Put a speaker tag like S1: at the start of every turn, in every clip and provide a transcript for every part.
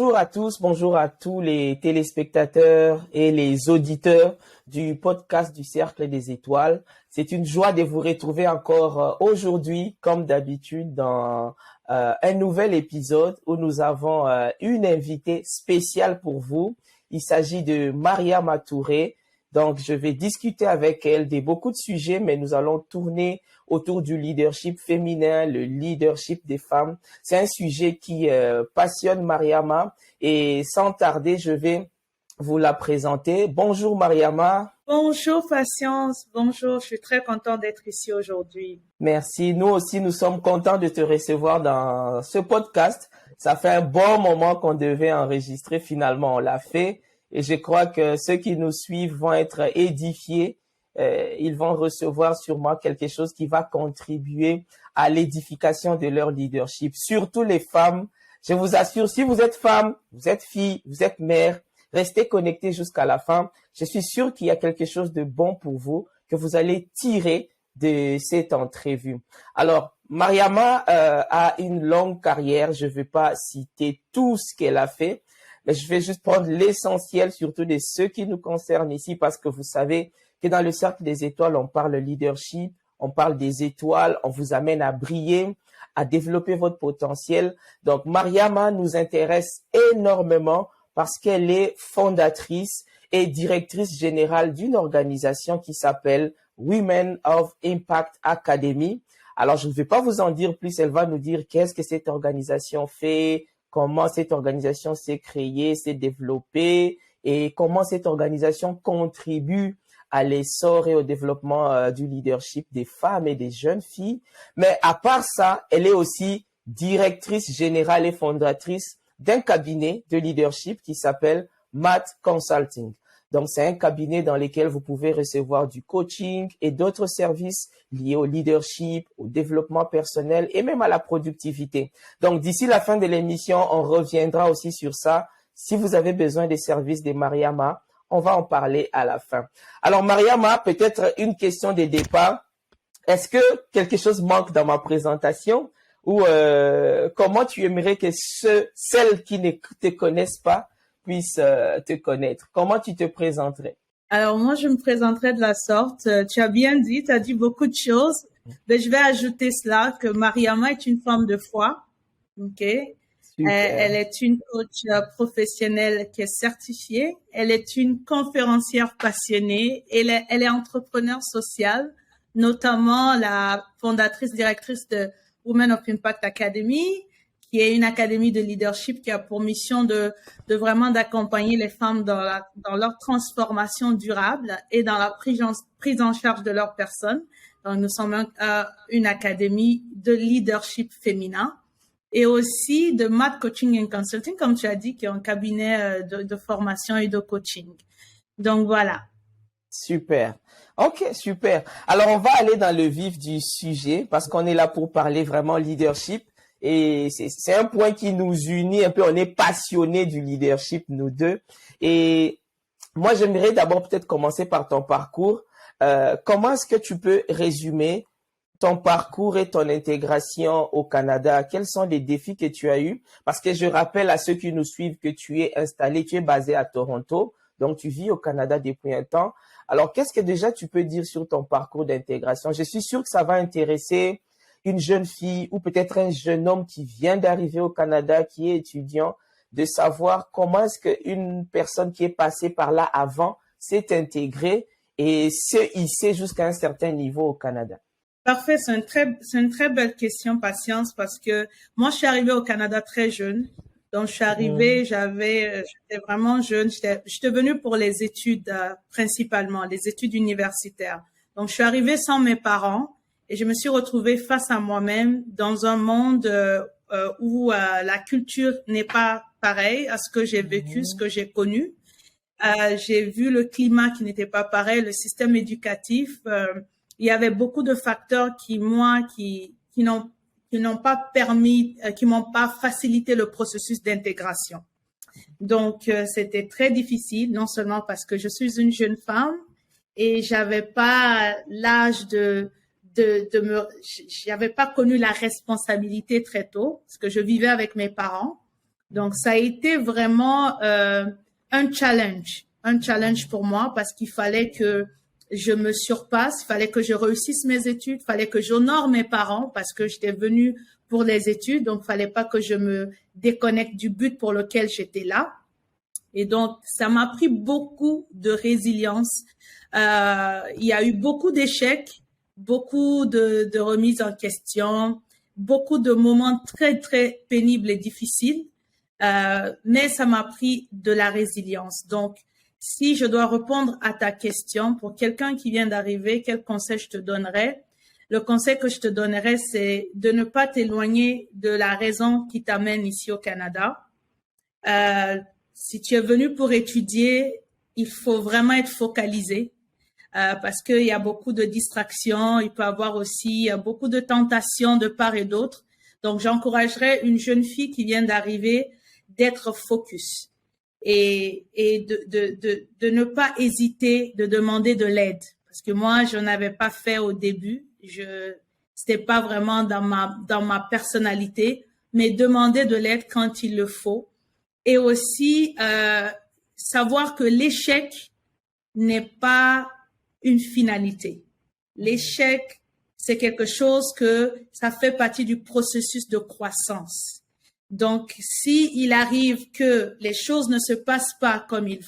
S1: Bonjour à tous, bonjour à tous les téléspectateurs et les auditeurs du podcast du Cercle des Étoiles. C'est une joie de vous retrouver encore aujourd'hui, comme d'habitude, dans un nouvel épisode où nous avons une invitée spéciale pour vous. Il s'agit de Mariama Touré. Donc, je vais discuter avec elle de beaucoup de sujets, mais nous allons tourner autour du leadership féminin, le leadership des femmes. C'est un sujet qui passionne Mariama et sans tarder, je vais vous la présenter. Bonjour Mariama.
S2: Bonjour Patience, bonjour, je suis très contente d'être ici aujourd'hui.
S1: Merci, nous aussi nous sommes contents de te recevoir dans ce podcast. Ça fait un bon moment qu'on devait enregistrer, finalement on l'a fait. Et je crois que ceux qui nous suivent vont être édifiés. Ils vont recevoir sûrement quelque chose qui va contribuer à l'édification de leur leadership. Surtout les femmes. Je vous assure, si vous êtes femme, vous êtes fille, vous êtes mère, restez connectés jusqu'à la fin. Je suis sûr qu'il y a quelque chose de bon pour vous que vous allez tirer de cette entrevue. Alors, Mariama a une longue carrière. Je ne vais pas citer tout ce qu'elle a fait. Mais je vais juste prendre l'essentiel, surtout de ceux qui nous concernent ici, parce que vous savez que dans le Cercle des Étoiles, on parle leadership, on parle des étoiles, on vous amène à briller, à développer votre potentiel. Donc, Mariama nous intéresse énormément parce qu'elle est fondatrice et directrice générale d'une organisation qui s'appelle Women of Impact Academy. Alors, je ne vais pas vous en dire plus, elle va nous dire qu'est-ce que cette organisation fait, comment cette organisation s'est créée, s'est développée et comment cette organisation contribue à l'essor et au développement du leadership des femmes et des jeunes filles. Mais à part ça, elle est aussi directrice générale et fondatrice d'un cabinet de leadership qui s'appelle MAT Consulting. Donc, c'est un cabinet dans lequel vous pouvez recevoir du coaching et d'autres services liés au leadership, au développement personnel et même à la productivité. Donc, d'ici la fin de l'émission, on reviendra aussi sur ça. Si vous avez besoin des services de Mariama, on va en parler à la fin. Alors, Mariama, peut-être une question de départ. Est-ce que quelque chose manque dans ma présentation ou comment tu aimerais que celles qui ne te connaissent pas puissent te connaître? Comment tu te présenterais?
S2: Alors moi, je me présenterai de la sorte. Tu as bien dit, tu as dit beaucoup de choses. Mais je vais ajouter cela, que Mariama est une femme de foi. OK? Elle est une coach professionnelle qui est certifiée. Elle est une conférencière passionnée. Elle est entrepreneur sociale, notamment la fondatrice directrice de Women of Impact Academy, qui est une académie de leadership qui a pour mission de vraiment d'accompagner les femmes dans leur transformation durable et dans la prise en charge de leur personne. Donc, nous sommes une académie de leadership féminin et aussi de MAT Coaching and Consulting, comme tu as dit, qui est un cabinet de formation et de coaching. Donc, voilà.
S1: Super. Ok, super. Alors, on va aller dans le vif du sujet parce qu'on est là pour parler vraiment leadership. Et c'est un point qui nous unit un peu. On est passionnés du leadership, nous deux. Et moi, j'aimerais d'abord peut-être commencer par ton parcours. Comment est-ce que tu peux résumer ton parcours et ton intégration au Canada? Quels sont les défis que tu as eus? Parce que je rappelle à ceux qui nous suivent que tu es installé, tu es basé à Toronto. Donc, tu vis au Canada depuis un temps. Alors, qu'est-ce que déjà tu peux dire sur ton parcours d'intégration? Je suis sûr que ça va intéresser une jeune fille ou peut-être un jeune homme qui vient d'arriver au Canada, qui est étudiant, de savoir comment est-ce qu'une personne qui est passée par là avant s'est intégrée et s'est hissée jusqu'à un certain niveau au Canada.
S2: Parfait, c'est une très belle question, Patience, parce que moi, je suis arrivée au Canada très jeune. Donc, je suis arrivée, j'étais vraiment jeune. J'étais venue pour les études, principalement, les études universitaires. Donc, je suis arrivée sans mes parents et je me suis retrouvée face à moi-même dans un monde où la culture n'est pas pareille à ce que j'ai vécu, ce que j'ai connu. J'ai vu le climat qui n'était pas pareil, le système éducatif. Il y avait beaucoup de facteurs qui n'ont pas permis, qui m'ont pas facilité le processus d'intégration. Donc, c'était très difficile, non seulement parce que je suis une jeune femme et j'avais pas l'âge j'avais pas connu la responsabilité très tôt, parce que je vivais avec mes parents. Donc, ça a été vraiment un challenge pour moi parce qu'il fallait que je me surpasse, il fallait que je réussisse mes études, il fallait que j'honore mes parents parce que j'étais venue pour les études, donc il fallait pas que je me déconnecte du but pour lequel j'étais là. Et donc, ça m'a pris beaucoup de résilience. Il y a eu beaucoup d'échecs, beaucoup de remises en question, beaucoup de moments très, très pénibles et difficiles. Mais ça m'a pris de la résilience. Donc, si je dois répondre à ta question, pour quelqu'un qui vient d'arriver, quel conseil je te donnerais? Le conseil que je te donnerais, c'est de ne pas t'éloigner de la raison qui t'amène ici au Canada. Si tu es venu pour étudier, il faut vraiment être focalisé parce qu'il y a beaucoup de distractions, il peut y avoir aussi beaucoup de tentations de part et d'autre. Donc, j'encouragerais une jeune fille qui vient d'arriver d'être focus et de ne pas hésiter de demander de l'aide. Parce que moi, je n'avais pas fait au début. C'était pas vraiment dans ma personnalité, mais demander de l'aide quand il le faut. Et aussi, savoir que l'échec n'est pas une finalité. L'échec, c'est quelque chose que ça fait partie du processus de croissance. Donc, si il arrive que les choses ne se passent pas comme il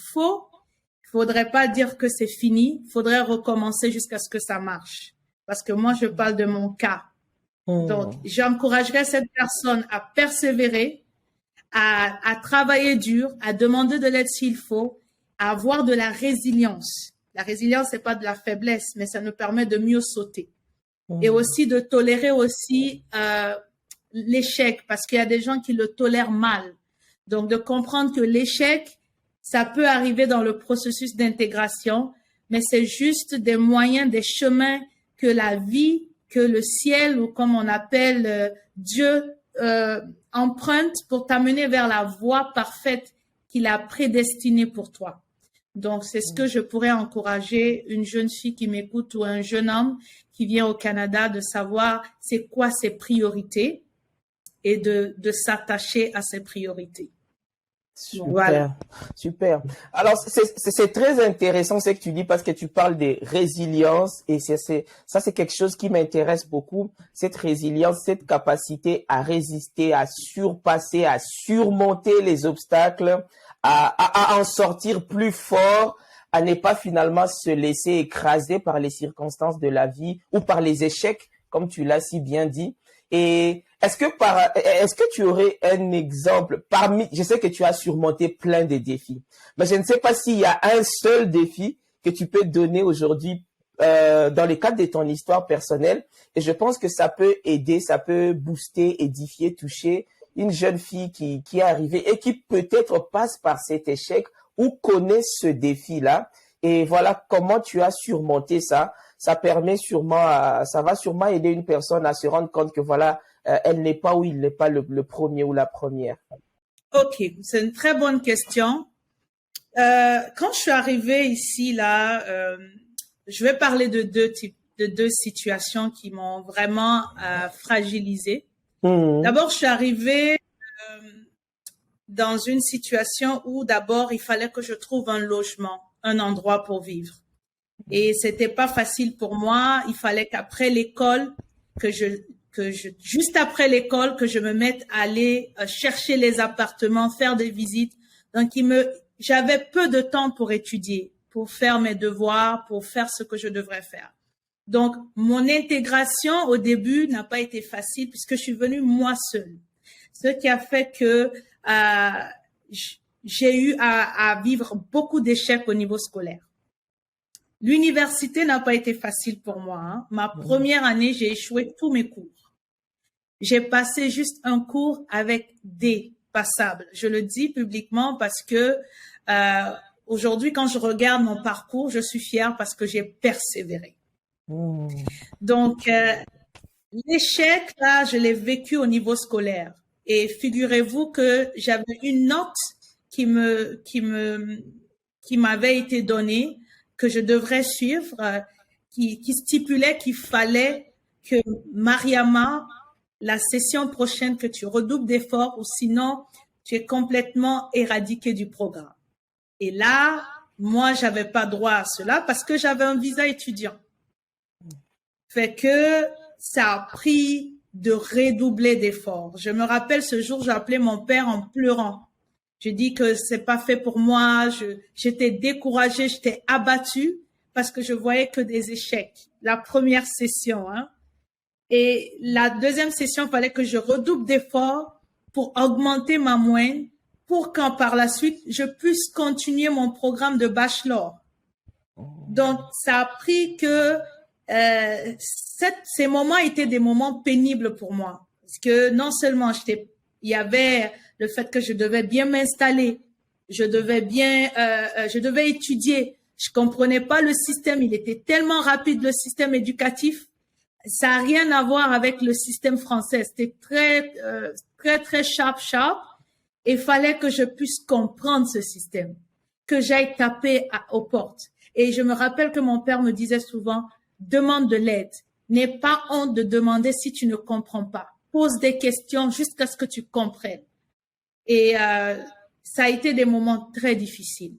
S2: faudrait pas dire que c'est fini, faudrait recommencer jusqu'à ce que ça marche. Parce que moi, je parle de mon cas. Donc, j'encouragerais cette personne à persévérer, à travailler dur, à demander de l'aide s'il faut, à avoir de la résilience. La résilience, c'est pas de la faiblesse, mais ça nous permet de mieux sauter. Et aussi de tolérer aussi l'échec, parce qu'il y a des gens qui le tolèrent mal. Donc, de comprendre que l'échec, ça peut arriver dans le processus d'intégration, mais c'est juste des moyens, des chemins que la vie, que le ciel, ou comme on appelle Dieu, emprunte pour t'amener vers la voie parfaite qu'il a prédestinée pour toi. Donc, c'est ce que je pourrais encourager une jeune fille qui m'écoute ou un jeune homme qui vient au Canada de savoir c'est quoi ses priorités et de s'attacher à ses priorités.
S1: Super, voilà. Super. Alors, c'est très intéressant ce que tu dis parce que tu parles de résilience et ça, c'est quelque chose qui m'intéresse beaucoup. Cette résilience, cette capacité à résister, à surpasser, à surmonter les obstacles, à en sortir plus fort, à ne pas finalement se laisser écraser par les circonstances de la vie ou par les échecs, comme tu l'as si bien dit. Et est-ce que tu aurais un exemple je sais que tu as surmonté plein de défis, mais je ne sais pas s'il y a un seul défi que tu peux donner aujourd'hui dans le cadre de ton histoire personnelle. Et je pense que ça peut aider, ça peut booster, édifier, toucher une jeune fille qui est arrivée et qui peut-être passe par cet échec ou connaît ce défi-là. Et voilà comment tu as surmonté ça. Ça permet sûrement, ça va sûrement aider une personne à se rendre compte que voilà, elle n'est pas ou il n'est pas le premier ou la première.
S2: Ok, c'est une très bonne question. Quand je suis arrivée ici, là, je vais parler de deux situations qui m'ont vraiment fragilisée. D'abord, je suis arrivée dans une situation où d'abord, il fallait que je trouve un logement, un endroit pour vivre. Et c'était pas facile pour moi. Il fallait qu'après l'école, juste après l'école, que je me mette à aller chercher les appartements, faire des visites. Donc, j'avais peu de temps pour étudier, pour faire mes devoirs, pour faire ce que je devrais faire. Donc, mon intégration au début n'a pas été facile puisque je suis venue moi seule. Ce qui a fait que j'ai eu à vivre beaucoup d'échecs au niveau scolaire. L'université n'a pas été facile pour moi. Hein. Ma première année, j'ai échoué tous mes cours. J'ai passé juste un cours avec D passable. Je le dis publiquement parce que aujourd'hui, quand je regarde mon parcours, je suis fière parce que j'ai persévéré. Donc, l'échec, là, je l'ai vécu au niveau scolaire. Et figurez-vous que j'avais une note qui m'avait été donnée, que je devrais suivre, qui stipulait qu'il fallait que Mariama, la session prochaine, que tu redoubles d'efforts ou sinon tu es complètement éradiqué du programme. Et là, moi, j'avais pas droit à cela parce que j'avais un visa étudiant. Fait que ça a pris de redoubler d'efforts. Je me rappelle ce jour, j'ai appelé mon père en pleurant. Je dis que c'est pas fait pour moi. J'étais découragée, j'étais abattue parce que je voyais que des échecs. La première session, hein. Et la deuxième session, il fallait que je redouble d'efforts pour augmenter ma moyenne pour qu'en par la suite, je puisse continuer mon programme de bachelor. Donc, ça a pris que ces moments étaient des moments pénibles pour moi. Parce que non seulement il y avait le fait que je devais bien m'installer, je devais étudier. Je comprenais pas le système, il était tellement rapide, le système éducatif. Ça n'a rien à voir avec le système français. C'était très sharp. Et il fallait que je puisse comprendre ce système, que j'aille taper aux portes. Et je me rappelle que mon père me disait souvent, demande de l'aide. N'aie pas honte de demander si tu ne comprends pas. Pose des questions jusqu'à ce que tu comprennes. Et ça a été des moments très difficiles.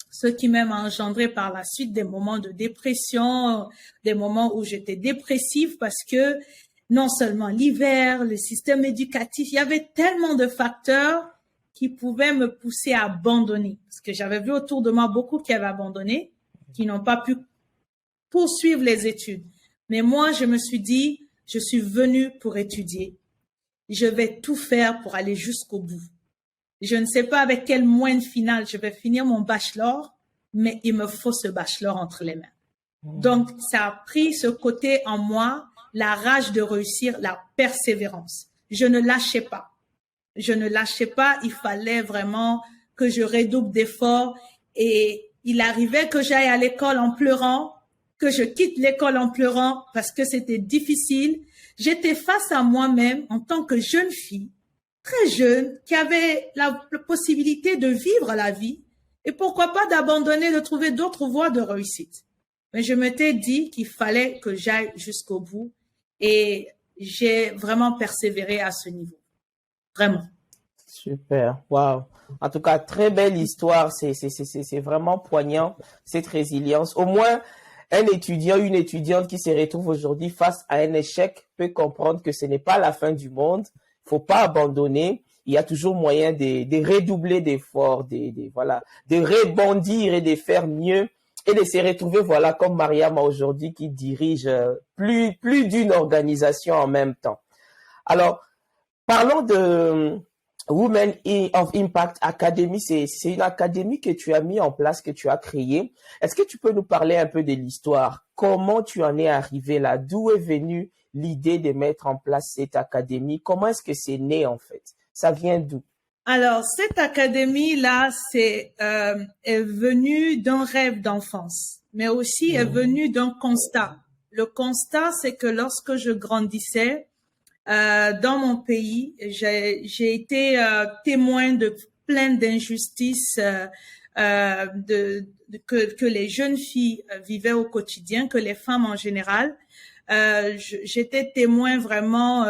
S2: Ce qui même a engendré par la suite des moments de dépression, des moments où j'étais dépressive parce que non seulement l'hiver, le système éducatif, il y avait tellement de facteurs qui pouvaient me pousser à abandonner. Parce que j'avais vu autour de moi beaucoup qui avaient abandonné, qui n'ont pas pu poursuivre les études. Mais moi, je me suis dit, je suis venue pour étudier. Je vais tout faire pour aller jusqu'au bout. Je ne sais pas avec quel moyen final je vais finir mon bachelor, mais il me faut ce bachelor entre les mains. Donc, ça a pris ce côté en moi, la rage de réussir, la persévérance. Je ne lâchais pas. Il fallait vraiment que je redouble d'efforts et il arrivait que j'aille à l'école en pleurant, que je quitte l'école en pleurant parce que c'était difficile. J'étais face à moi-même en tant que jeune fille, très jeune, qui avait la possibilité de vivre la vie et pourquoi pas d'abandonner, de trouver d'autres voies de réussite. Mais je m'étais dit qu'il fallait que j'aille jusqu'au bout et j'ai vraiment persévéré à ce niveau. Vraiment.
S1: Super, waouh. En tout cas, très belle histoire. C'est vraiment poignant, cette résilience. Au moins, un étudiant, une étudiante qui se retrouve aujourd'hui face à un échec peut comprendre que ce n'est pas la fin du monde. Il faut pas abandonner. Il y a toujours moyen de redoubler d'efforts, voilà, de rebondir et de faire mieux et de se retrouver, voilà, comme Mariama aujourd'hui qui dirige plus d'une organisation en même temps. Alors, parlons de Women of Impact Academy. C'est une académie que tu as mis en place, que tu as créée. Est-ce que tu peux nous parler un peu de l'histoire? Comment tu en es arrivé là? D'où est venue l'idée de mettre en place cette académie? Comment est-ce que c'est né en fait? Ça vient d'où?
S2: Alors, cette académie-là, est venue d'un rêve d'enfance, mais aussi est venue d'un constat. Le constat, c'est que lorsque je grandissais, dans mon pays, j'ai été témoin de plein d'injustices que les jeunes filles vivaient au quotidien, que les femmes en général. J'étais témoin vraiment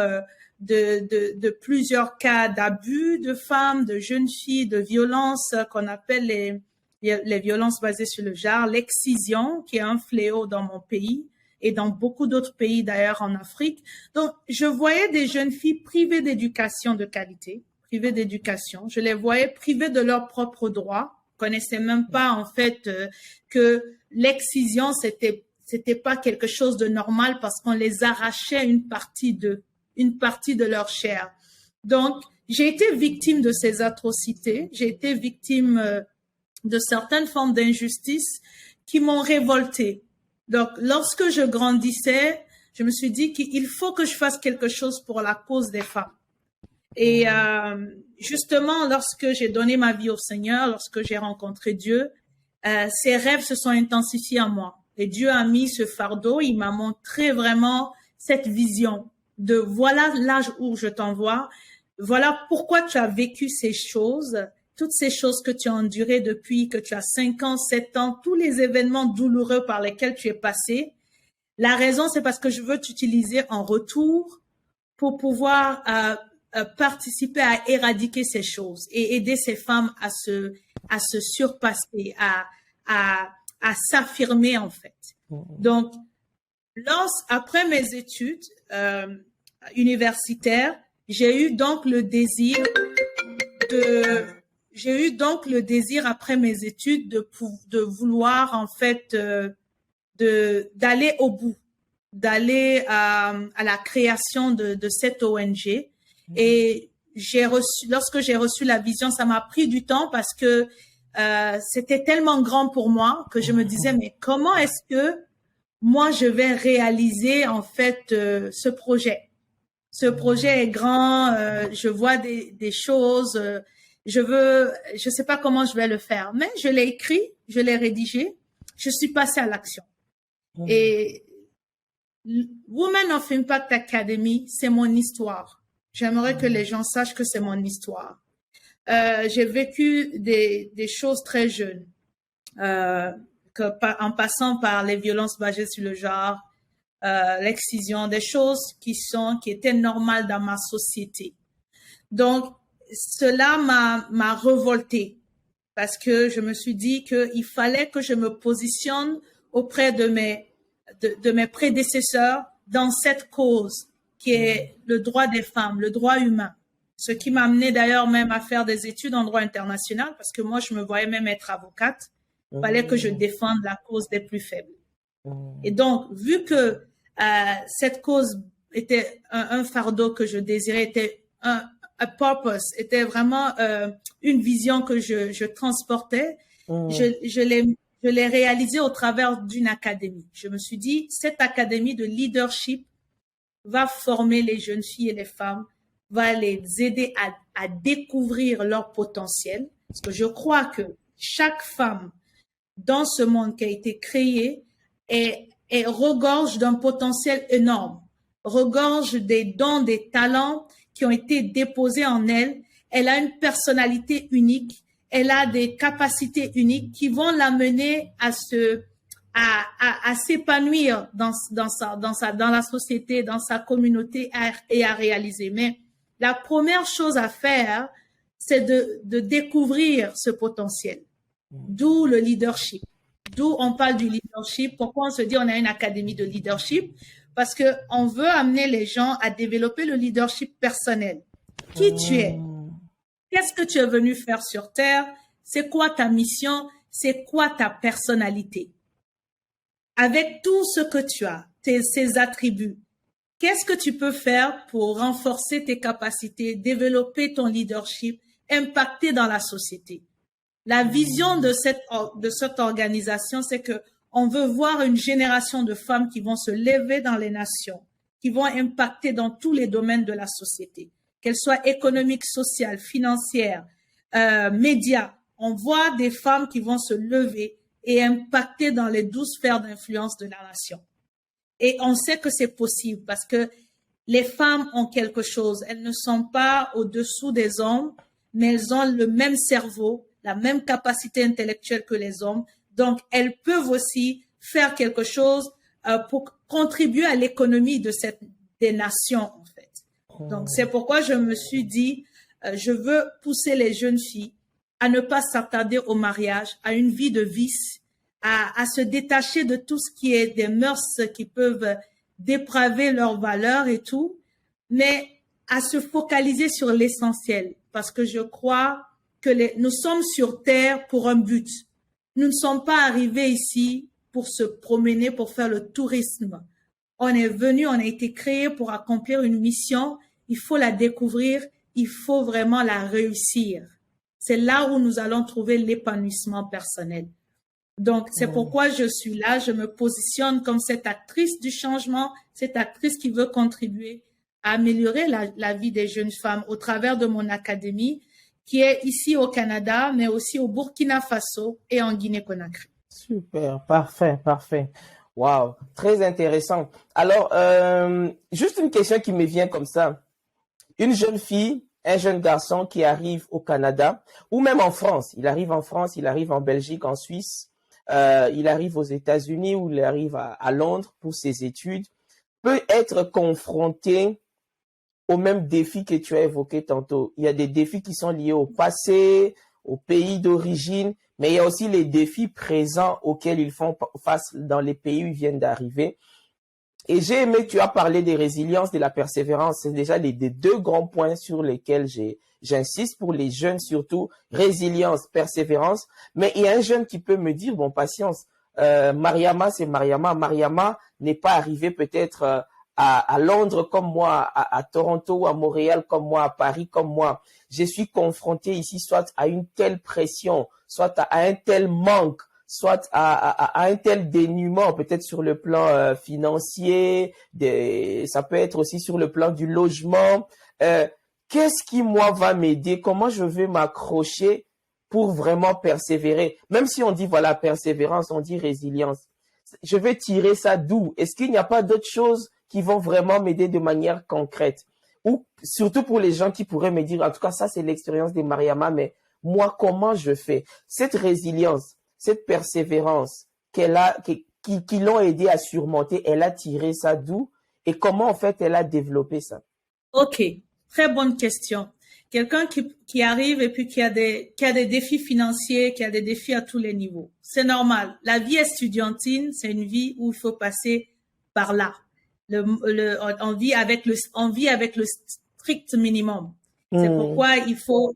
S2: de plusieurs cas d'abus de femmes, de jeunes filles, de violences qu'on appelle les violences basées sur le genre, l'excision, qui est un fléau dans mon pays et dans beaucoup d'autres pays d'ailleurs en Afrique. Donc, je voyais des jeunes filles privées d'éducation de qualité, privées d'éducation. Je les voyais privées de leurs propres droits. Je connaissais même pas en fait que l'excision c'était pas quelque chose de normal parce qu'on les arrachait une partie de leur chair. Donc, j'ai été victime de ces atrocités. J'ai été victime de certaines formes d'injustice qui m'ont révoltée. Donc, lorsque je grandissais, je me suis dit qu'il faut que je fasse quelque chose pour la cause des femmes. Et justement, lorsque j'ai donné ma vie au Seigneur, lorsque j'ai rencontré Dieu, ces rêves se sont intensifiés en moi. Et Dieu a mis ce fardeau, il m'a montré vraiment cette vision de voilà l'âge où je t'envoie, voilà pourquoi tu as vécu ces choses, toutes ces choses que tu as endurées depuis que tu as 5 ans, 7 ans, tous les événements douloureux par lesquels tu es passé. La raison, c'est parce que je veux t'utiliser en retour pour pouvoir participer à éradiquer ces choses et aider ces femmes à se surpasser, à s'affirmer en fait. Donc, après mes études universitaires, j'ai eu donc le désir après mes études de vouloir en fait d'aller au bout, d'aller à la création de cette ONG. Et lorsque j'ai reçu la vision, ça m'a pris du temps parce que c'était tellement grand pour moi que je me disais, mais comment est-ce que moi je vais réaliser en fait ce projet? Ce projet est grand, je vois des choses, je sais pas comment je vais le faire, mais je l'ai écrit, je l'ai rédigé, je suis passée à l'action. Et Women of Impact Academy, c'est mon histoire. J'aimerais que les gens sachent que c'est mon histoire. J'ai vécu des choses très jeunes, en passant par les violences basées sur le genre, l'excision, des choses qui étaient normales dans ma société. Donc, cela m'a révoltée parce que je me suis dit qu'il fallait que je me positionne auprès de mes prédécesseurs dans cette cause qui est le droit des femmes, le droit humain. Ce qui m'a amené d'ailleurs même à faire des études en droit international parce que moi, je me voyais même être avocate. Il fallait que je défende la cause des plus faibles. Et donc, vu que cette cause était un fardeau que je désirais, était un purpose, était vraiment une vision que je transportais, je l'ai réalisé au travers d'une académie. Je me suis dit, cette académie de leadership va former les jeunes filles et les femmes, va les aider à découvrir leur potentiel. Parce que je crois que chaque femme dans ce monde qui a été créé est regorge d'un potentiel énorme, regorge des dons, des talents qui ont été déposés en elle. Elle a une personnalité unique, elle a des capacités uniques qui vont l'amener à s'épanouir dans la société, dans sa communauté et à réaliser. Mais la première chose à faire, c'est de découvrir ce potentiel. D'où le leadership. D'où on parle du leadership. Pourquoi on se dit on a une académie de leadership? Parce que on veut amener les gens à développer le leadership personnel. Qui tu es? Qu'est-ce que tu es venu faire sur Terre? C'est quoi ta mission? C'est quoi ta personnalité? Avec tout ce que tu as, ces attributs, qu'est-ce que tu peux faire pour renforcer tes capacités, développer ton leadership, impacter dans la société? La vision de cette organisation, c'est que on veut voir une génération de femmes qui vont se lever dans les nations, qui vont impacter dans tous les domaines de la société, qu'elles soient économiques, sociales, financières, médias. On voit des femmes qui vont se lever et impacter dans les 12 sphères d'influence de la nation. Et on sait que c'est possible parce que les femmes ont quelque chose. Elles ne sont pas au-dessous des hommes, mais elles ont le même cerveau, la même capacité intellectuelle que les hommes. Donc, elles peuvent aussi faire quelque chose pour contribuer à l'économie des nations, en fait. Donc, c'est pourquoi je me suis dit, je veux pousser les jeunes filles à ne pas s'attarder au mariage, à une vie de vice, à se détacher de tout ce qui est des mœurs qui peuvent dépraver leurs valeurs et tout, mais à se focaliser sur l'essentiel. Parce que je crois que nous sommes sur Terre pour un but. Nous ne sommes pas arrivés ici pour se promener, pour faire le tourisme. On est venu, on a été créé pour accomplir une mission. Il faut la découvrir, il faut vraiment la réussir. C'est là où nous allons trouver l'épanouissement personnel. Donc, c'est pourquoi je suis là, je me positionne comme cette actrice du changement, cette actrice qui veut contribuer à améliorer la vie des jeunes femmes au travers de mon académie, qui est ici au Canada, mais aussi au Burkina Faso et en Guinée-Conakry.
S1: Super, parfait, parfait. Wow, très intéressant. Alors, juste une question qui me vient comme ça. Une jeune fille, un jeune garçon qui arrive au Canada, ou même en France, il arrive en France, il arrive en Belgique, en Suisse, il arrive aux États-Unis ou il arrive à Londres pour ses études, peut être confronté aux mêmes défis que tu as évoqués tantôt. Il y a des défis qui sont liés au passé, au pays d'origine, mais il y a aussi les défis présents auxquels ils font face dans les pays où ils viennent d'arriver. Et j'ai aimé que tu as parlé des résiliences, de la persévérance. C'est déjà les deux grands points sur lesquels j'insiste pour les jeunes surtout. Résilience, persévérance. Mais il y a un jeune qui peut me dire, bon, patience, Mariama, c'est Mariama. Mariama n'est pas arrivée peut-être à Londres comme moi, à Toronto, à Montréal comme moi, à Paris comme moi. Je suis confronté ici soit à une telle pression, soit à un tel manque, soit à un tel dénuement, peut-être sur le plan financier, ça peut être aussi sur le plan du logement. Qu'est-ce qui, moi, va m'aider? Comment je vais m'accrocher pour vraiment persévérer? Même si on dit, voilà, persévérance, on dit résilience. Je vais tirer ça d'où? Est-ce qu'il n'y a pas d'autres choses qui vont vraiment m'aider de manière concrète? Ou surtout pour les gens qui pourraient me dire, en tout cas, ça, c'est l'expérience de Mariama, mais moi, comment je fais? Cette résilience, cette persévérance qui l'ont aidé à surmonter, elle a tiré ça d'où? Et comment, en fait, elle a développé ça?
S2: Ok, très bonne question. Quelqu'un qui arrive et puis qui a des défis financiers, qui a des défis à tous les niveaux. C'est normal. La vie estudiantine, c'est une vie où il faut passer par là. On vit avec le strict minimum. C'est pourquoi il faut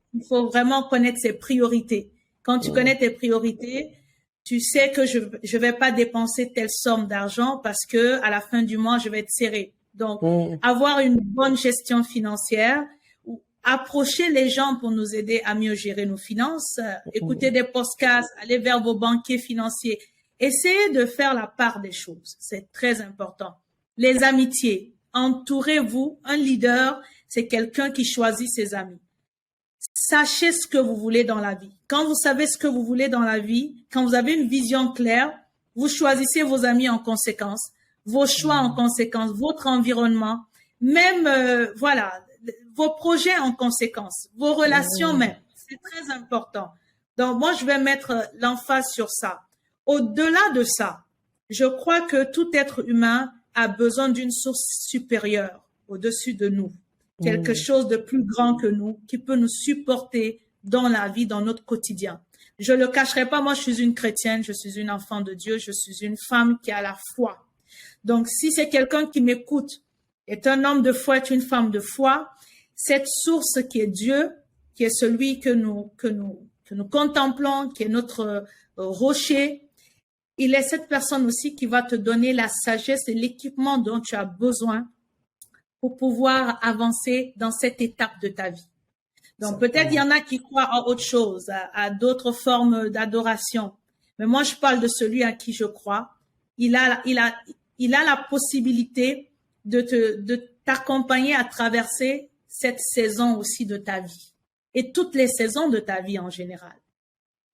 S2: vraiment connaître ses priorités. Quand tu connais tes priorités, tu sais que je vais pas dépenser telle somme d'argent parce que à la fin du mois, je vais être serré. Donc, avoir une bonne gestion financière, approcher les gens pour nous aider à mieux gérer nos finances, écouter des podcasts, aller vers vos banquiers financiers, essayez de faire la part des choses. C'est très important. Les amitiés, entourez-vous. Un leader, c'est quelqu'un qui choisit ses amis. Sachez ce que vous voulez dans la vie. Quand vous savez ce que vous voulez dans la vie, quand vous avez une vision claire, vous choisissez vos amis en conséquence, vos choix en conséquence, votre environnement, même, vos projets en conséquence, vos relations même. C'est très important. Donc, moi, je vais mettre l'emphase sur ça. Au-delà de ça, je crois que tout être humain a besoin d'une source supérieure au-dessus de nous. Quelque chose de plus grand que nous, qui peut nous supporter dans la vie, dans notre quotidien. Je le cacherai pas, moi je suis une chrétienne, je suis une enfant de Dieu, je suis une femme qui a la foi. Donc si c'est quelqu'un qui m'écoute, est un homme de foi, est une femme de foi, cette source qui est Dieu, qui est celui que nous contemplons, qui est notre rocher, il est cette personne aussi qui va te donner la sagesse et l'équipement dont tu as besoin pour pouvoir avancer dans cette étape de ta vie. Donc, peut-être il y en a qui croient en autre chose, à d'autres formes d'adoration. Mais moi, je parle de celui à qui je crois. Il a la possibilité de t'accompagner à traverser cette saison aussi de ta vie et toutes les saisons de ta vie en général.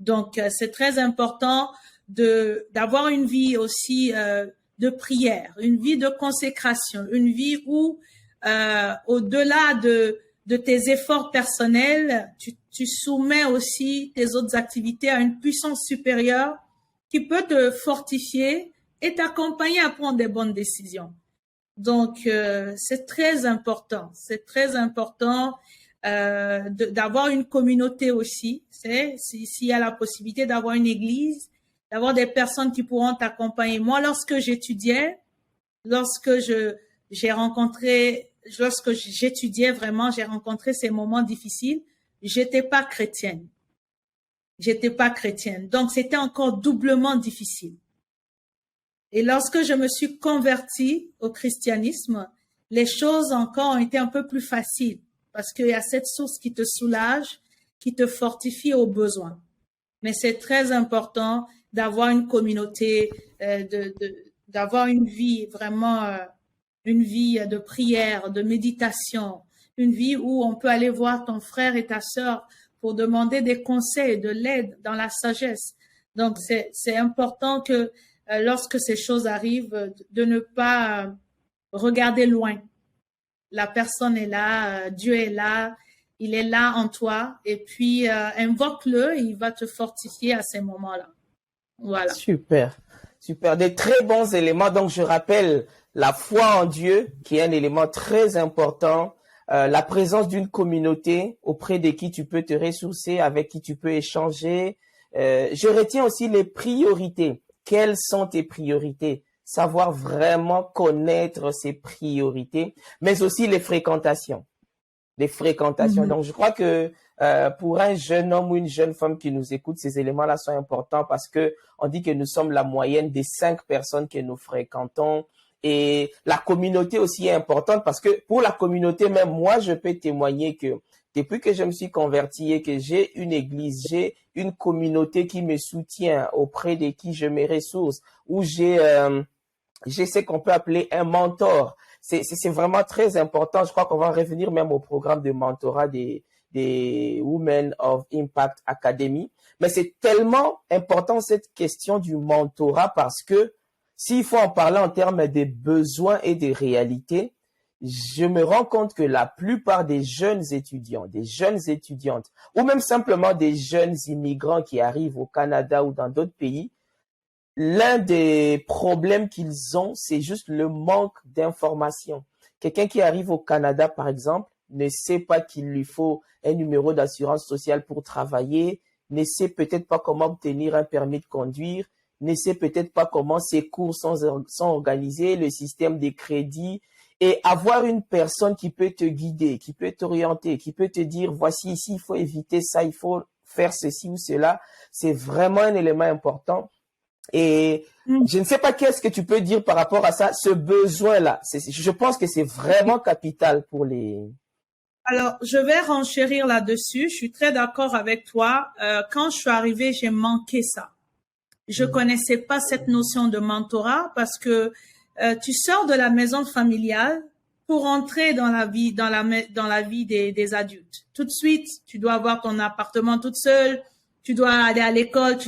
S2: Donc, c'est très important d'avoir une vie aussi de prière, une vie de consécration, une vie où au-delà de tes efforts personnels, tu soumets aussi tes autres activités à une puissance supérieure qui peut te fortifier et t'accompagner à prendre des bonnes décisions. Donc, c'est très important. C'est très important d'avoir une communauté aussi. S'il y a la possibilité d'avoir une église, d'avoir des personnes qui pourront t'accompagner. Moi, lorsque j'étudiais vraiment, j'ai rencontré ces moments difficiles, j'étais pas chrétienne. Donc, c'était encore doublement difficile. Et lorsque je me suis convertie au christianisme, les choses encore ont été un peu plus faciles parce qu'il y a cette source qui te soulage, qui te fortifie au besoin. Mais c'est très important d'avoir une communauté, d'avoir une vie vraiment, une vie de prière, de méditation, une vie où on peut aller voir ton frère et ta sœur pour demander des conseils, de l'aide dans la sagesse. Donc, c'est important que lorsque ces choses arrivent, de ne pas regarder loin. La personne est là, Dieu est là, il est là en toi, et puis invoque-le, il va te fortifier à ces moments-là. Voilà.
S1: Super. Des très bons éléments. Donc, je rappelle la foi en Dieu, qui est un élément très important. la présence d'une communauté auprès de qui tu peux te ressourcer, avec qui tu peux échanger. Je retiens aussi les priorités. Quelles sont tes priorités? Savoir vraiment connaître ses priorités, mais aussi les fréquentations. Les fréquentations.
S2: Mhm.
S1: Donc, je crois que pour un jeune homme ou une jeune femme qui nous écoute, ces éléments-là sont importants parce que on dit que nous sommes la moyenne des 5 personnes que nous fréquentons. Et la communauté aussi est importante parce que pour la communauté, même moi, je peux témoigner que depuis que je me suis converti et que j'ai une église, j'ai une communauté qui me soutient, auprès de qui je me ressource, où j'ai ce qu'on peut appeler un mentor. C'est vraiment très important. Je crois qu'on va revenir même au programme de mentorat des Women of Impact Academy. Mais c'est tellement important cette question du mentorat parce que s'il faut en parler en termes des besoins et des réalités, je me rends compte que la plupart des jeunes étudiants, des jeunes étudiantes, ou même simplement des jeunes immigrants qui arrivent au Canada ou dans d'autres pays, l'un des problèmes qu'ils ont, c'est juste le manque d'information. Quelqu'un qui arrive au Canada, par exemple, ne sait pas qu'il lui faut un numéro d'assurance sociale pour travailler, ne sait peut-être pas comment obtenir un permis de conduire, ne sait peut-être pas comment ses cours sont organisés, le système des crédits. Et avoir une personne qui peut te guider, qui peut t'orienter, qui peut te dire, voici ici, il faut éviter ça, il faut faire ceci ou cela, c'est vraiment un élément important. Et je ne sais pas qu'est-ce que tu peux dire par rapport à ça, ce besoin-là. Je pense que c'est vraiment capital pour les...
S2: Alors, je vais renchérir là-dessus. Je suis très d'accord avec toi. Quand je suis arrivée, j'ai manqué ça. Je connaissais pas cette notion de mentorat parce que tu sors de la maison familiale pour entrer dans la vie, dans la vie des adultes. Tout de suite, tu dois avoir ton appartement toute seule, tu dois aller à l'école,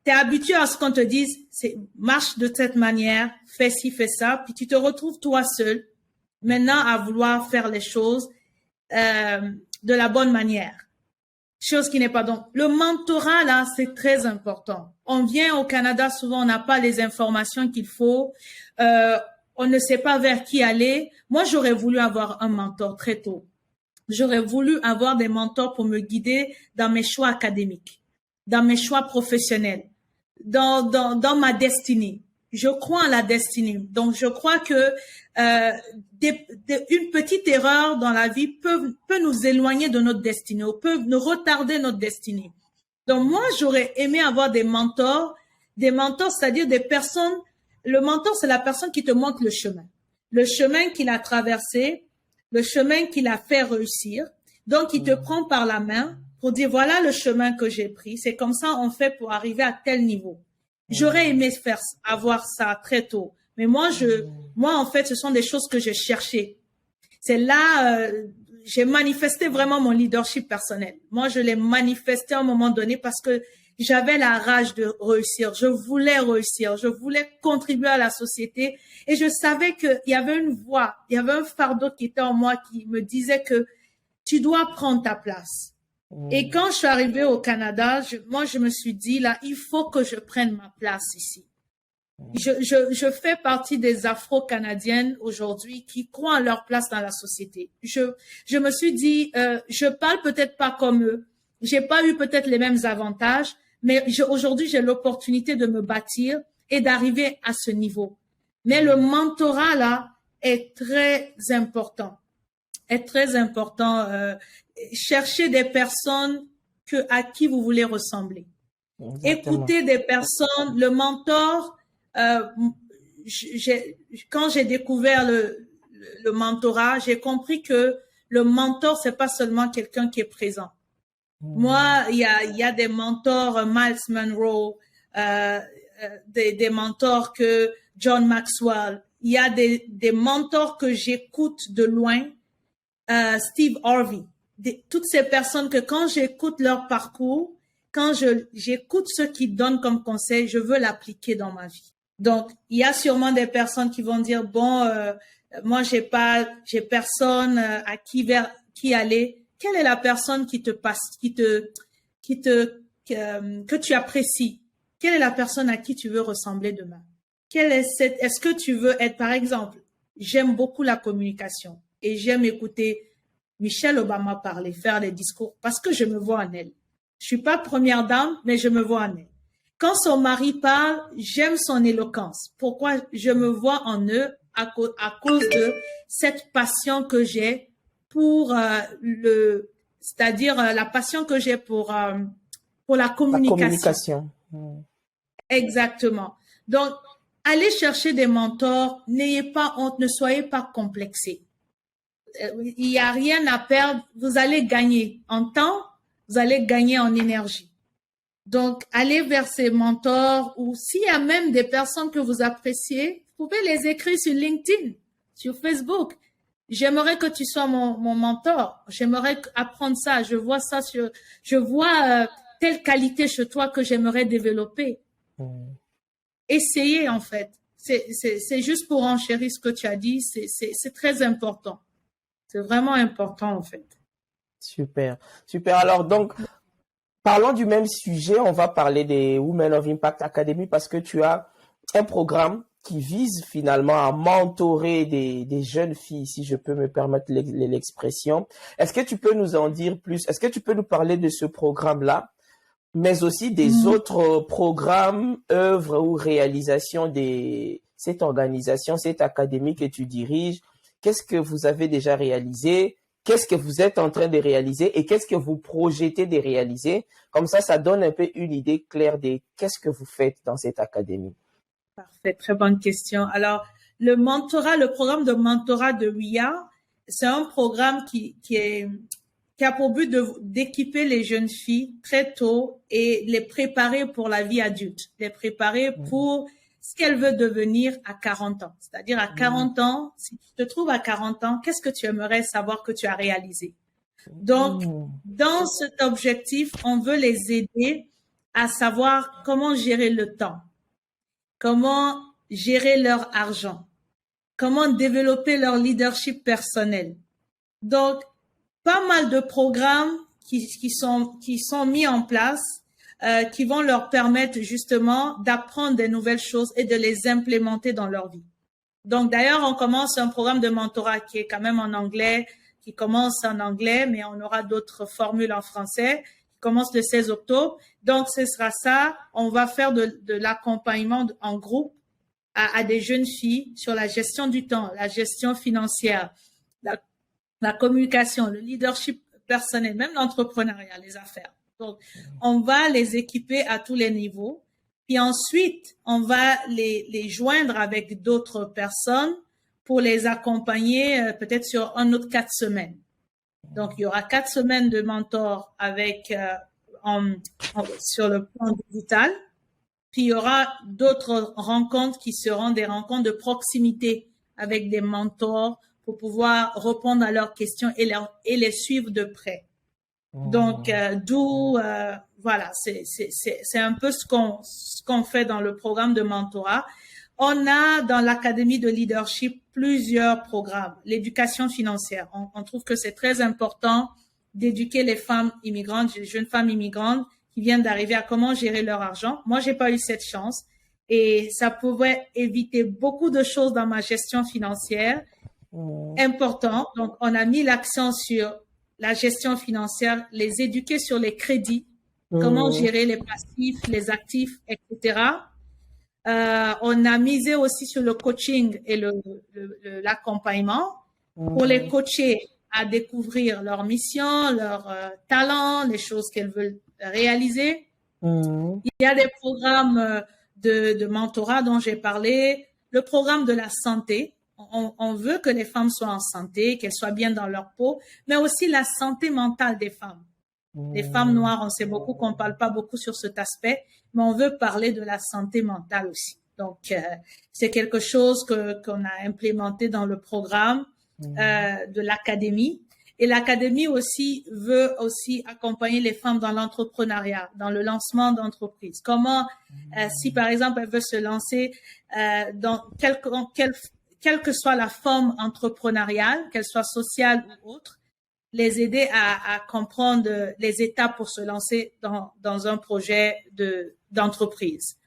S2: t'es habitué à ce qu'on te dise, marche de cette manière, fais ci, fais ça, puis tu te retrouves toi seul, maintenant à vouloir faire les choses de la bonne manière. Chose qui n'est pas donc. Le mentorat, là, c'est très important. On vient au Canada, souvent, on n'a pas les informations qu'il faut. On ne sait pas vers qui aller. Moi, j'aurais voulu avoir un mentor très tôt. J'aurais voulu avoir des mentors pour me guider dans mes choix académiques, dans mes choix professionnels, dans ma destinée. Je crois en la destinée. Donc, je crois que une petite erreur dans la vie peut nous éloigner de notre destinée ou peut nous retarder notre destinée. Donc, moi, j'aurais aimé avoir des mentors, c'est-à-dire des personnes. Le mentor, c'est la personne qui te montre le chemin qu'il a traversé, le chemin qu'il a fait réussir. Donc, il te prend par la main pour dire, voilà le chemin que j'ai pris. C'est comme ça on fait pour arriver à tel niveau. J'aurais aimé avoir ça très tôt. Mais moi, en fait, ce sont des choses que j'ai cherchées. C'est là, j'ai manifesté vraiment mon leadership personnel. Moi, je l'ai manifesté à un moment donné parce que j'avais la rage de réussir. Je voulais réussir. Je voulais contribuer à la société. Et je savais qu'il y avait une voix, il y avait un fardeau qui était en moi qui me disait que tu dois prendre ta place. Et quand je suis arrivée au Canada, je me suis dit, là, il faut que je prenne ma place ici. Je fais partie des Afro-Canadiennes aujourd'hui qui croient en leur place dans la société. Je me suis dit, je parle peut-être pas comme eux. J'ai pas eu peut-être les mêmes avantages, mais aujourd'hui, j'ai l'opportunité de me bâtir et d'arriver à ce niveau. Mais le mentorat, là, est très important. Est très important. Chercher des personnes à qui vous voulez ressembler. Exactement. Écouter des personnes, le mentor, quand j'ai découvert le mentorat, j'ai compris que le mentor, c'est pas seulement quelqu'un qui est présent. Moi, il y a des mentors, Miles Monroe, des mentors que John Maxwell. Il y a des mentors que j'écoute de loin, Steve Harvey. Toutes ces personnes que quand j'écoute leur parcours, quand j'écoute ce qu'ils donnent comme conseil, je veux l'appliquer dans ma vie. Donc, il y a sûrement des personnes qui vont dire, bon, moi, j'ai personne à qui aller. Quelle est la personne qui te passe, que tu apprécies? Quelle est la personne à qui tu veux ressembler demain? Est-ce que tu veux être, par exemple, j'aime beaucoup la communication. et j'aime écouter Michelle Obama parler, faire des discours, parce que je me vois en elle. Je suis pas première dame, mais je me vois en elle. Quand son mari parle, j'aime son éloquence. Pourquoi? Je me vois en eux à cause de cette passion que j'ai pour c'est-à-dire la passion que j'ai pour la communication.
S1: La communication.
S2: Exactement. Donc, allez chercher des mentors, n'ayez pas honte, ne soyez pas complexés. Il n'y a rien à perdre, vous allez gagner en temps, vous allez gagner en énergie. Donc, allez vers ces mentors ou s'il y a même des personnes que vous appréciez, vous pouvez les écrire sur LinkedIn, sur Facebook. J'aimerais que tu sois mon mentor. J'aimerais apprendre ça. Je vois telle qualité chez toi que j'aimerais développer. Essayez, en fait. C'est juste pour enchérir ce que tu as dit. C'est très important. C'est vraiment important, en fait.
S1: Super, super. Alors, donc, parlons du même sujet. On va parler des Women of Impact Academy parce que tu as un programme qui vise finalement à mentorer des jeunes filles, si je peux me permettre l'expression. Est-ce que tu peux nous en dire plus? Est-ce que tu peux nous parler de ce programme-là, mais aussi des autres programmes, œuvres ou réalisations de cette organisation, cette académie que tu diriges? Qu'est-ce que vous avez déjà réalisé? Qu'est-ce que vous êtes en train de réaliser et qu'est-ce que vous projetez de réaliser? Comme ça donne un peu une idée claire de qu'est-ce que vous faites dans cette académie.
S2: Parfait, très bonne question. Alors, le programme de mentorat de WIA, c'est un programme qui a pour but d'équiper les jeunes filles très tôt et les préparer pour la vie adulte, les préparer pour ce qu'elles veulent devenir à 40 ans. C'est-à-dire à 40 ans, si tu te trouves à 40 ans, qu'est-ce que tu aimerais savoir que tu as réalisé? Donc, dans cet objectif, on veut les aider à savoir comment gérer le temps, comment gérer leur argent, comment développer leur leadership personnel. Donc, pas mal de programmes qui sont mis en place, qui vont leur permettre justement d'apprendre des nouvelles choses et de les implémenter dans leur vie. Donc, d'ailleurs, on commence un programme de mentorat qui est quand même en anglais, qui commence en anglais, mais on aura d'autres formules en français, qui commence le 16 octobre. Donc, ce sera ça. On va faire de l'accompagnement en groupe à des jeunes filles sur la gestion du temps, la gestion financière, la communication, le leadership personnel, même l'entrepreneuriat, les affaires. Donc, on va les équiper à tous les niveaux. Puis ensuite, on va les joindre avec d'autres personnes pour les accompagner peut-être sur un autre 4 semaines. Donc, il y aura 4 semaines de mentor avec sur le plan digital. Puis, il y aura d'autres rencontres qui seront des rencontres de proximité avec des mentors pour pouvoir répondre à leurs questions et les suivre de près. Donc, voilà, c'est un peu ce qu'on fait dans le programme de mentorat. On a dans l'Académie de leadership plusieurs programmes. L'éducation financière, on trouve que c'est très important d'éduquer les femmes immigrantes, les jeunes femmes immigrantes qui viennent d'arriver à comment gérer leur argent. Moi, j'ai pas eu cette chance et ça pouvait éviter beaucoup de choses dans ma gestion financière. Important. Donc, on a mis l'accent sur la gestion financière, les éduquer sur les crédits, comment gérer les passifs, les actifs, etc. On a misé aussi sur le coaching et l'accompagnement pour les coacher à découvrir leur mission, leurs talents, les choses qu'elles veulent réaliser. Il y a des programmes de mentorat dont j'ai parlé, le programme de la santé. On veut que les femmes soient en santé, qu'elles soient bien dans leur peau, mais aussi la santé mentale des femmes. Les femmes noires, on sait beaucoup qu'on ne parle pas beaucoup sur cet aspect, mais on veut parler de la santé mentale aussi. Donc, c'est quelque chose qu'on a implémenté dans le programme de l'académie. Et l'académie aussi veut aussi accompagner les femmes dans l'entrepreneuriat, dans le lancement d'entreprises. Comment, si par exemple elles veulent se lancer dans quelle que soit la forme entrepreneuriale, qu'elle soit sociale ou autre, les aider à comprendre les étapes pour se lancer dans un projet d'entreprise.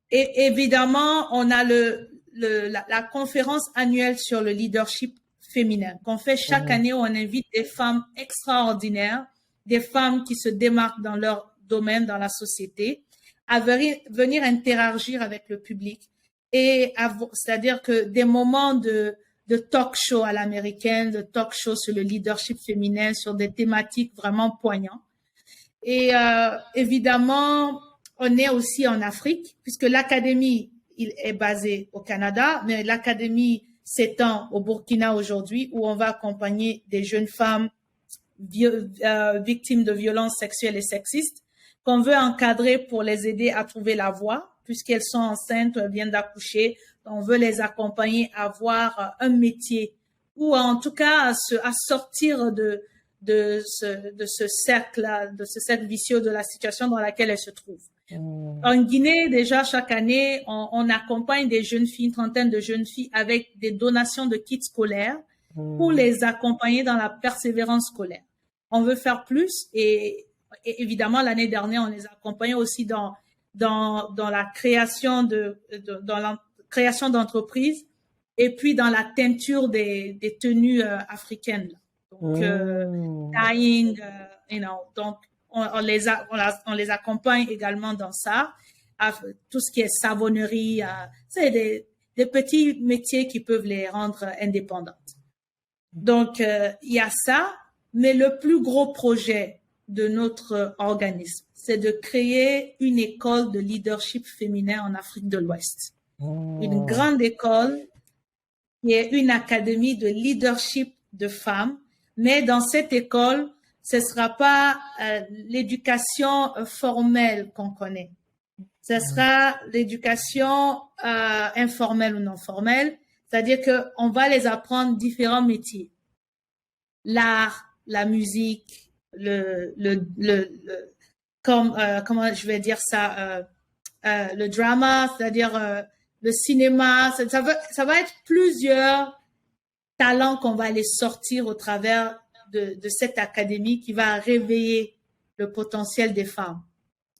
S2: Et évidemment, on a la conférence annuelle sur le leadership féminin qu'on fait chaque année où on invite des femmes extraordinaires, des femmes qui se démarquent dans leur domaine, dans la société, à venir interagir avec le public. Et c'est-à-dire que des moments de talk show à l'américaine, de talk show sur le leadership féminin, sur des thématiques vraiment poignantes. Et évidemment, on est aussi en Afrique, puisque l'académie il est basée au Canada, mais l'académie s'étend au Burkina aujourd'hui, où on va accompagner des jeunes femmes victimes de violences sexuelles et sexistes, qu'on veut encadrer pour les aider à trouver la voie, puisqu'elles sont enceintes, elles viennent d'accoucher. On veut les accompagner à avoir un métier, ou en tout cas à sortir de ce cercle-là, de ce cercle vicieux de la situation dans laquelle elles se trouvent. En Guinée, déjà, chaque année, on accompagne des jeunes filles, une trentaine de jeunes filles, avec des donations de kits scolaires pour les accompagner dans la persévérance scolaire. On veut faire plus et évidemment, l'année dernière, on les accompagnait aussi dans la création d'entreprises et puis dans la teinture des tenues africaines. Donc, dyeing, donc, on les accompagne également dans ça, tout ce qui est savonnerie, c'est des petits métiers qui peuvent les rendre indépendantes. Donc, il y a ça, mais le plus gros projet de notre organisme, c'est de créer une école de leadership féminin en Afrique de l'Ouest. Une grande école qui est une académie de leadership de femmes, mais dans cette école, ce ne sera pas l'éducation formelle qu'on connaît. Ce sera l'éducation informelle ou non formelle, c'est-à-dire qu'on va les apprendre différents métiers. L'art, la musique, comment je vais dire ça, le drama, c'est-à-dire le cinéma. Ça va être plusieurs talents qu'on va aller sortir au travers de cette académie qui va réveiller le potentiel des femmes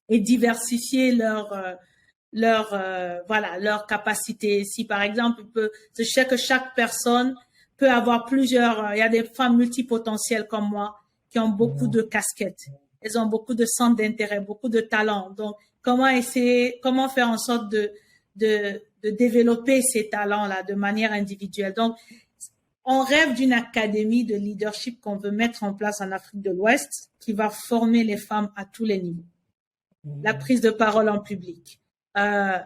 S2: et diversifier leur capacité. Si par exemple, je sais que chaque personne peut avoir plusieurs, il y a des femmes multipotentielles comme moi qui ont beaucoup de casquettes. Elles ont beaucoup de centres d'intérêt, beaucoup de talents. Donc, comment faire en sorte de développer ces talents-là de manière individuelle. Donc, on rêve d'une académie de leadership qu'on veut mettre en place en Afrique de l'Ouest qui va former les femmes à tous les niveaux. La prise de parole en public, à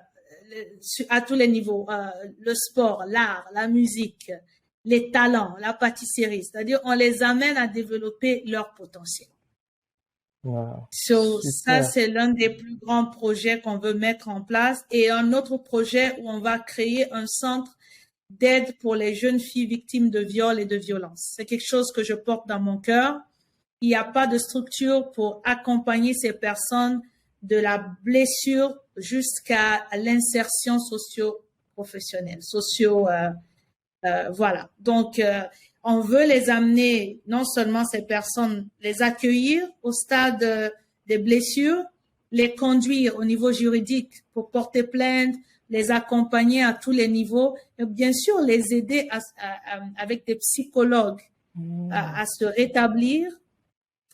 S2: tous les niveaux, le sport, l'art, la musique, les talents, la pâtisserie. C'est-à-dire, on les amène à développer leur potentiel.
S1: Wow.
S2: Ça, c'est l'un des plus grands projets qu'on veut mettre en place. Et un autre projet où on va créer un centre d'aide pour les jeunes filles victimes de viols et de violences. C'est quelque chose que je porte dans mon cœur. Il n'y a pas de structure pour accompagner ces personnes de la blessure jusqu'à l'insertion socio-professionnelle, voilà. Donc, on veut les amener, non seulement ces personnes, les accueillir au stade des blessures, les conduire au niveau juridique pour porter plainte, les accompagner à tous les niveaux, et bien sûr les aider avec des psychologues à se rétablir,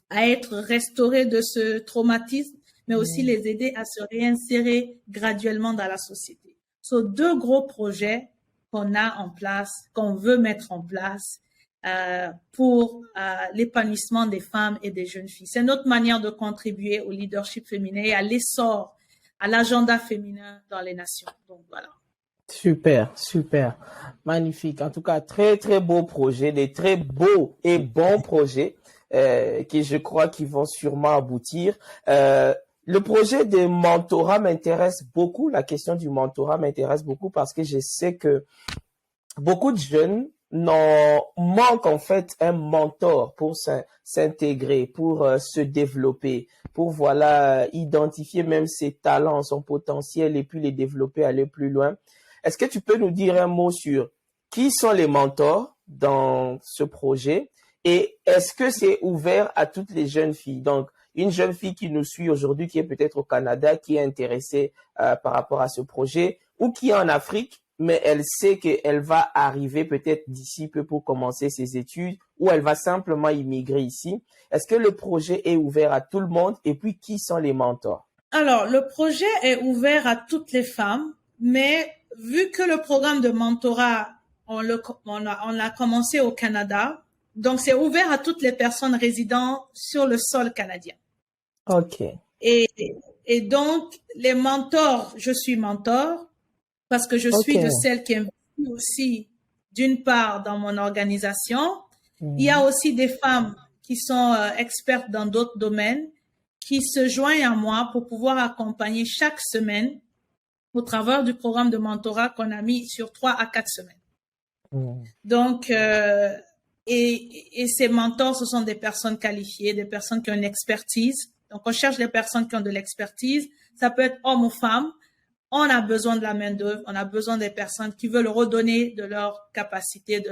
S2: à être restaurés de ce traumatisme, mais aussi les aider à se réinsérer graduellement dans la société. Ce sont deux gros projets qu'on a en place, qu'on veut mettre en place pour l'épanouissement des femmes et des jeunes filles. C'est notre manière de contribuer au leadership féminin et à l'essor, à l'agenda féminin dans les nations. Donc voilà.
S1: Super, super, magnifique. En tout cas, très, très beau projet, des très beaux et bons projets qui, je crois, qui vont sûrement aboutir. Le projet de mentorat m'intéresse beaucoup. La question du mentorat m'intéresse beaucoup parce que je sais que beaucoup de jeunes manquent en fait un mentor pour s'intégrer, pour se développer, pour identifier même ses talents, son potentiel et puis les développer, aller plus loin. Est-ce que tu peux nous dire un mot sur qui sont les mentors dans ce projet et est-ce que c'est ouvert à toutes les jeunes filles? Donc, une jeune fille qui nous suit aujourd'hui, qui est peut-être au Canada, qui est intéressée par rapport à ce projet ou qui est en Afrique mais elle sait qu'elle va arriver peut-être d'ici peu pour commencer ses études ou elle va simplement immigrer ici. Est-ce que le projet est ouvert à tout le monde? Et puis, qui sont les mentors?
S2: Alors, le projet est ouvert à toutes les femmes, mais vu que le programme de mentorat, on l'a commencé au Canada, donc c'est ouvert à toutes les personnes résidant sur le sol canadien.
S1: OK.
S2: Et donc, les mentors, je suis mentor parce que je suis de celles qui investit aussi, d'une part, dans mon organisation. Il y a aussi des femmes qui sont expertes dans d'autres domaines qui se joignent à moi pour pouvoir accompagner chaque semaine au travers du programme de mentorat qu'on a mis sur 3 à 4 semaines. Donc, et ces mentors, ce sont des personnes qualifiées, des personnes qui ont une expertise. Donc, on cherche des personnes qui ont de l'expertise. Ça peut être homme ou femme. On a besoin de la main-d'œuvre. On a besoin des personnes qui veulent redonner de leur capacité, de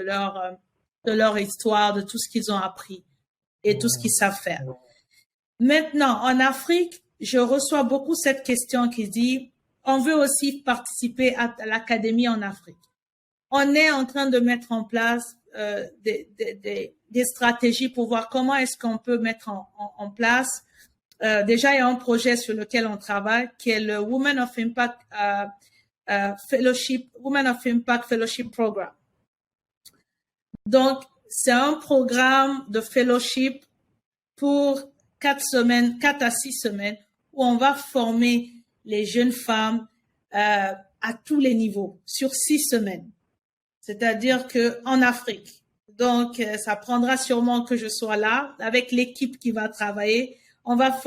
S2: leur histoire, de tout ce qu'ils ont appris et tout ce qu'ils savent faire. Maintenant, en Afrique, je reçois beaucoup cette question qui dit, on veut aussi participer à l'académie en Afrique. On est en train de mettre en place des stratégies pour voir comment est-ce qu'on peut mettre en place. Déjà, il y a un projet sur lequel on travaille qui est le Women of Impact Fellowship Program. Donc, c'est un programme de fellowship pour 4 à 6 semaines où on va former les jeunes femmes à tous les niveaux sur 6 semaines. C'est-à-dire que en Afrique. Donc, ça prendra sûrement que je sois là avec l'équipe qui va travailler. On va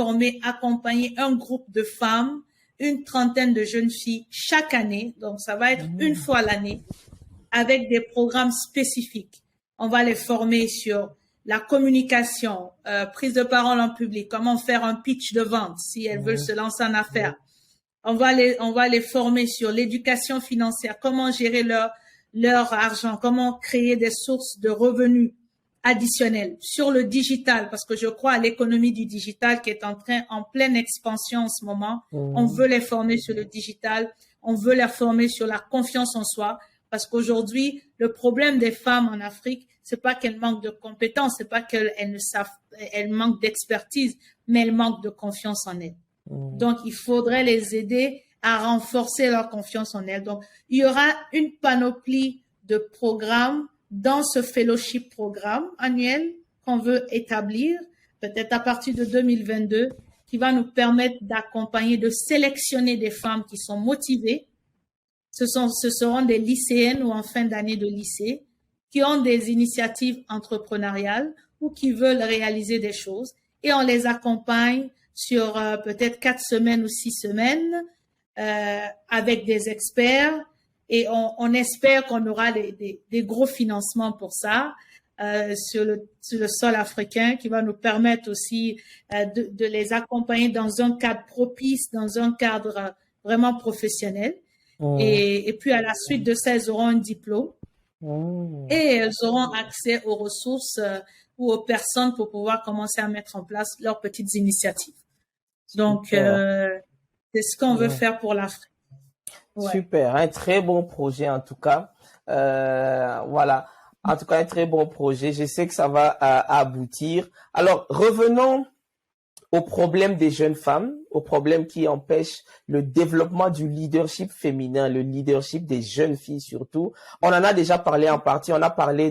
S2: accompagner un groupe de femmes, une trentaine de jeunes filles chaque année. Donc, ça va être une fois l'année avec des programmes spécifiques. On va les former sur la communication, prise de parole en public, comment faire un pitch de vente si elles veulent se lancer en affaires. On va les former sur l'éducation financière, comment gérer leur argent, comment créer des sources de revenus additionnels sur le digital, parce que je crois à l'économie du digital qui est en pleine expansion en ce moment. On veut les former sur le digital, on veut les former sur la confiance en soi, parce qu'aujourd'hui, le problème des femmes en Afrique, c'est pas qu'elles manquent de compétences, c'est pas qu'elles elles manquent d'expertise, mais elles manquent de confiance en elles. Donc, il faudrait les aider à renforcer leur confiance en elles. Donc, il y aura une panoplie de programmes dans ce fellowship programme annuel qu'on veut établir, peut-être à partir de 2022, qui va nous permettre d'accompagner, de sélectionner des femmes qui sont motivées. Ce seront des lycéennes ou en fin d'année de lycée qui ont des initiatives entrepreneuriales ou qui veulent réaliser des choses et on les accompagne sur peut-être 4 semaines ou 6 semaines avec des experts et on espère qu'on aura des gros financements pour ça sur le sol africain qui va nous permettre aussi de les accompagner dans un cadre propice, dans un cadre vraiment professionnel. Et puis à la suite de ça, elles auront un diplôme et elles auront accès aux ressources ou aux personnes pour pouvoir commencer à mettre en place leurs petites initiatives. Donc, c'est ce qu'on veut faire pour l'Afrique.
S1: Ouais. Super, un très bon projet en tout cas. Voilà, en tout cas un très bon projet. Je sais que ça va aboutir. Alors, revenons au problème des jeunes femmes, au problème qui empêche le développement du leadership féminin, le leadership des jeunes filles surtout. On en a déjà parlé en partie, on a parlé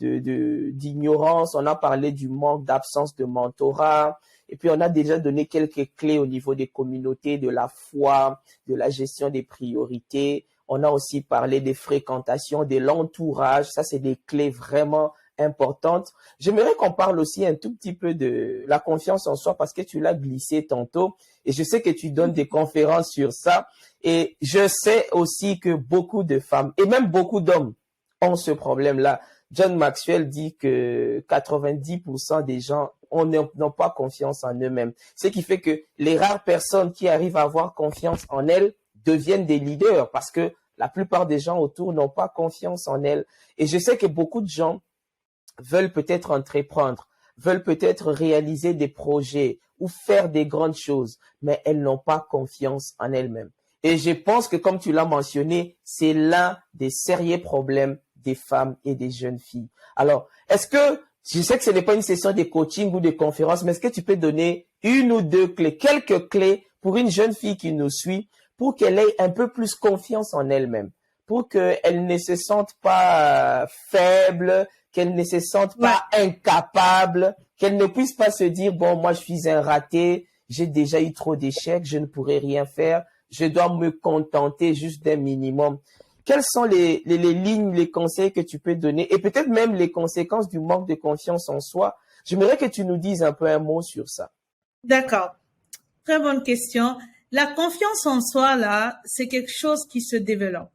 S1: d'ignorance, on a parlé du manque d'absence de mentorat, et puis on a déjà donné quelques clés au niveau des communautés, de la foi, de la gestion des priorités. On a aussi parlé des fréquentations, de l'entourage, ça c'est des clés vraiment importante. J'aimerais qu'on parle aussi un tout petit peu de la confiance en soi parce que tu l'as glissé tantôt et je sais que tu donnes des conférences sur ça et je sais aussi que beaucoup de femmes et même beaucoup d'hommes ont ce problème-là. John Maxwell dit que 90% des gens n'ont pas confiance en eux-mêmes. Ce qui fait que les rares personnes qui arrivent à avoir confiance en elles deviennent des leaders parce que la plupart des gens autour n'ont pas confiance en elles. Et je sais que beaucoup de gens veulent peut-être entreprendre, veulent peut-être réaliser des projets ou faire des grandes choses, mais elles n'ont pas confiance en elles-mêmes. Et je pense que, comme tu l'as mentionné, c'est l'un des sérieux problèmes des femmes et des jeunes filles. Alors, est-ce que, je sais que ce n'est pas une session de coaching ou de conférence, mais est-ce que tu peux donner une ou deux clés, quelques clés pour une jeune fille qui nous suit, pour qu'elle ait un peu plus confiance en elle-même, pour qu'elle ne se sente pas faible, qu'elle ne se sente pas incapable, qu'elle ne puisse pas se dire, bon, moi, je suis un raté, j'ai déjà eu trop d'échecs, je ne pourrai rien faire, je dois me contenter juste d'un minimum. Quelles sont les lignes, les conseils que tu peux donner et peut-être même les conséquences du manque de confiance en soi? J'aimerais que tu nous dises un peu un mot sur ça.
S2: D'accord. Très bonne question. La confiance en soi, là, c'est quelque chose qui se développe.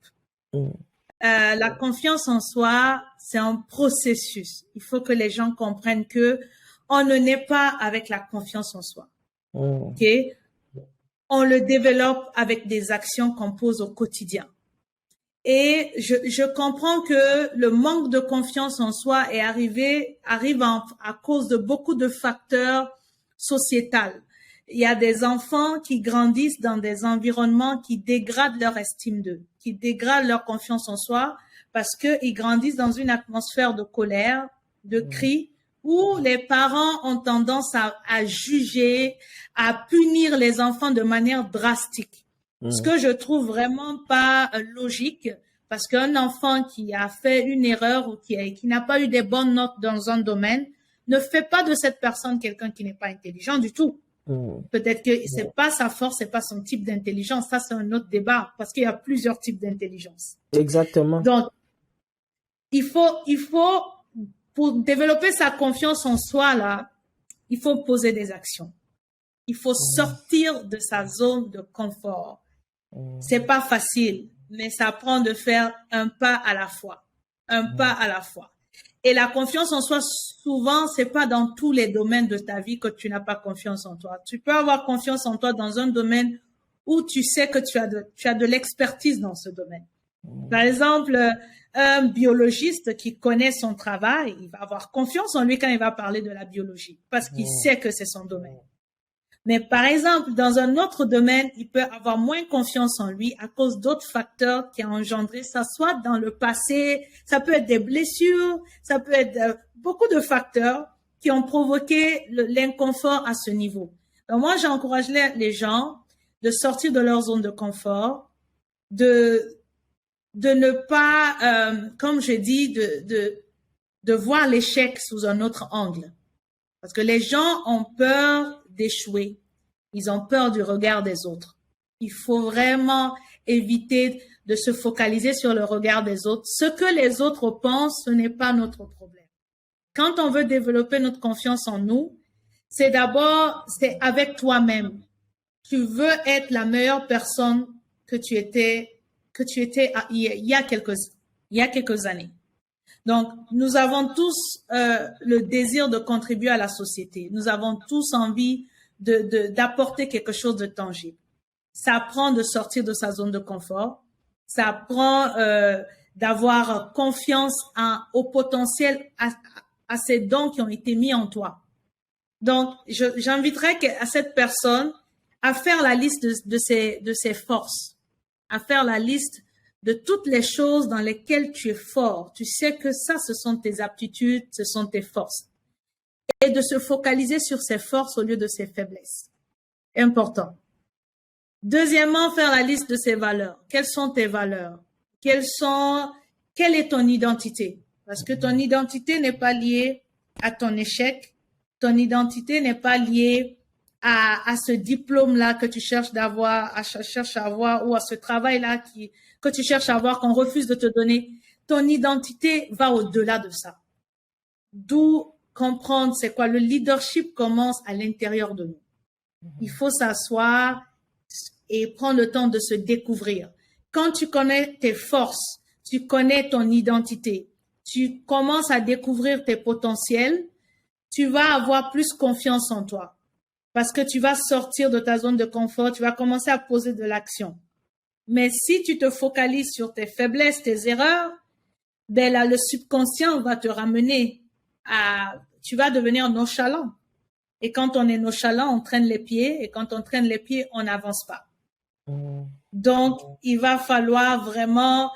S2: La confiance en soi, c'est un processus. Il faut que les gens comprennent que on ne naît pas avec la confiance en soi. OK? On le développe avec des actions qu'on pose au quotidien. Et je comprends que le manque de confiance en soi arrive à cause de beaucoup de facteurs sociétals. Il y a des enfants qui grandissent dans des environnements qui dégradent leur estime d'eux, qui dégradent leur confiance en soi parce qu'ils grandissent dans une atmosphère de colère, de cris, où les parents ont tendance à juger, à punir les enfants de manière drastique. Ce que je trouve vraiment pas logique, parce qu'un enfant qui a fait une erreur ou qui n'a pas eu des bonnes notes dans un domaine ne fait pas de cette personne quelqu'un qui n'est pas intelligent du tout. Peut-être que c'est pas sa force, c'est pas son type d'intelligence. Ça, c'est un autre débat parce qu'il y a plusieurs types d'intelligence.
S1: Exactement.
S2: Donc, il faut, pour développer sa confiance en soi, là, il faut poser des actions. Il faut sortir de sa zone de confort. C'est pas facile, mais ça prend de faire un pas à la fois. Un pas à la fois. Et la confiance en soi, souvent, c'est pas dans tous les domaines de ta vie que tu n'as pas confiance en toi. Tu peux avoir confiance en toi dans un domaine où tu sais que tu as de l'expertise dans ce domaine. Par exemple, un biologiste qui connaît son travail, il va avoir confiance en lui quand il va parler de la biologie parce qu'il sait que c'est son domaine. Mais par exemple, dans un autre domaine, il peut avoir moins confiance en lui à cause d'autres facteurs qui ont engendré ça, soit dans le passé, ça peut être des blessures, ça peut être beaucoup de facteurs qui ont provoqué l'inconfort à ce niveau. Donc moi, j'encourage les gens de sortir de leur zone de confort, de ne pas, comme je dis, de voir l'échec sous un autre angle. Parce que les gens ont peur d'échouer. Ils ont peur du regard des autres. Il faut vraiment éviter de se focaliser sur le regard des autres. Ce que les autres pensent, ce n'est pas notre problème. Quand on veut développer notre confiance en nous, c'est avec toi-même. Tu veux être la meilleure personne que tu étais il y a quelques années. Donc, nous avons tous le désir de contribuer à la société. Nous avons tous envie d'apporter quelque chose de tangible. Ça prend de sortir de sa zone de confort. Ça prend d'avoir confiance au potentiel, à ces dons qui ont été mis en toi. Donc, j'inviterais à cette personne à faire la liste de ses forces, à faire la liste de toutes les choses dans lesquelles tu es fort. Tu sais que ça, ce sont tes aptitudes, ce sont tes forces. Et de se focaliser sur ses forces au lieu de ses faiblesses. Important. Deuxièmement, faire la liste de ses valeurs. Quelles sont tes valeurs? Quelle est ton identité? Parce que ton identité n'est pas liée à ton échec. Ton identité n'est pas liée à ce diplôme-là que tu cherches à avoir, ou à ce travail-là que tu cherches à avoir, qu'on refuse de te donner. Ton identité va au-delà de ça. D'où comprendre c'est quoi le leadership commence à l'intérieur de nous. Il faut s'asseoir et prendre le temps de se découvrir. Quand tu connais tes forces, tu connais ton identité, tu commences à découvrir tes potentiels, tu vas avoir plus confiance en toi. Parce que tu vas sortir de ta zone de confort, tu vas commencer à poser de l'action. Mais si tu te focalises sur tes faiblesses, tes erreurs, ben là, le subconscient va te ramener tu vas devenir nonchalant. Et quand on est nonchalant, on traîne les pieds. Et quand on traîne les pieds, on n'avance pas. Donc, il va falloir vraiment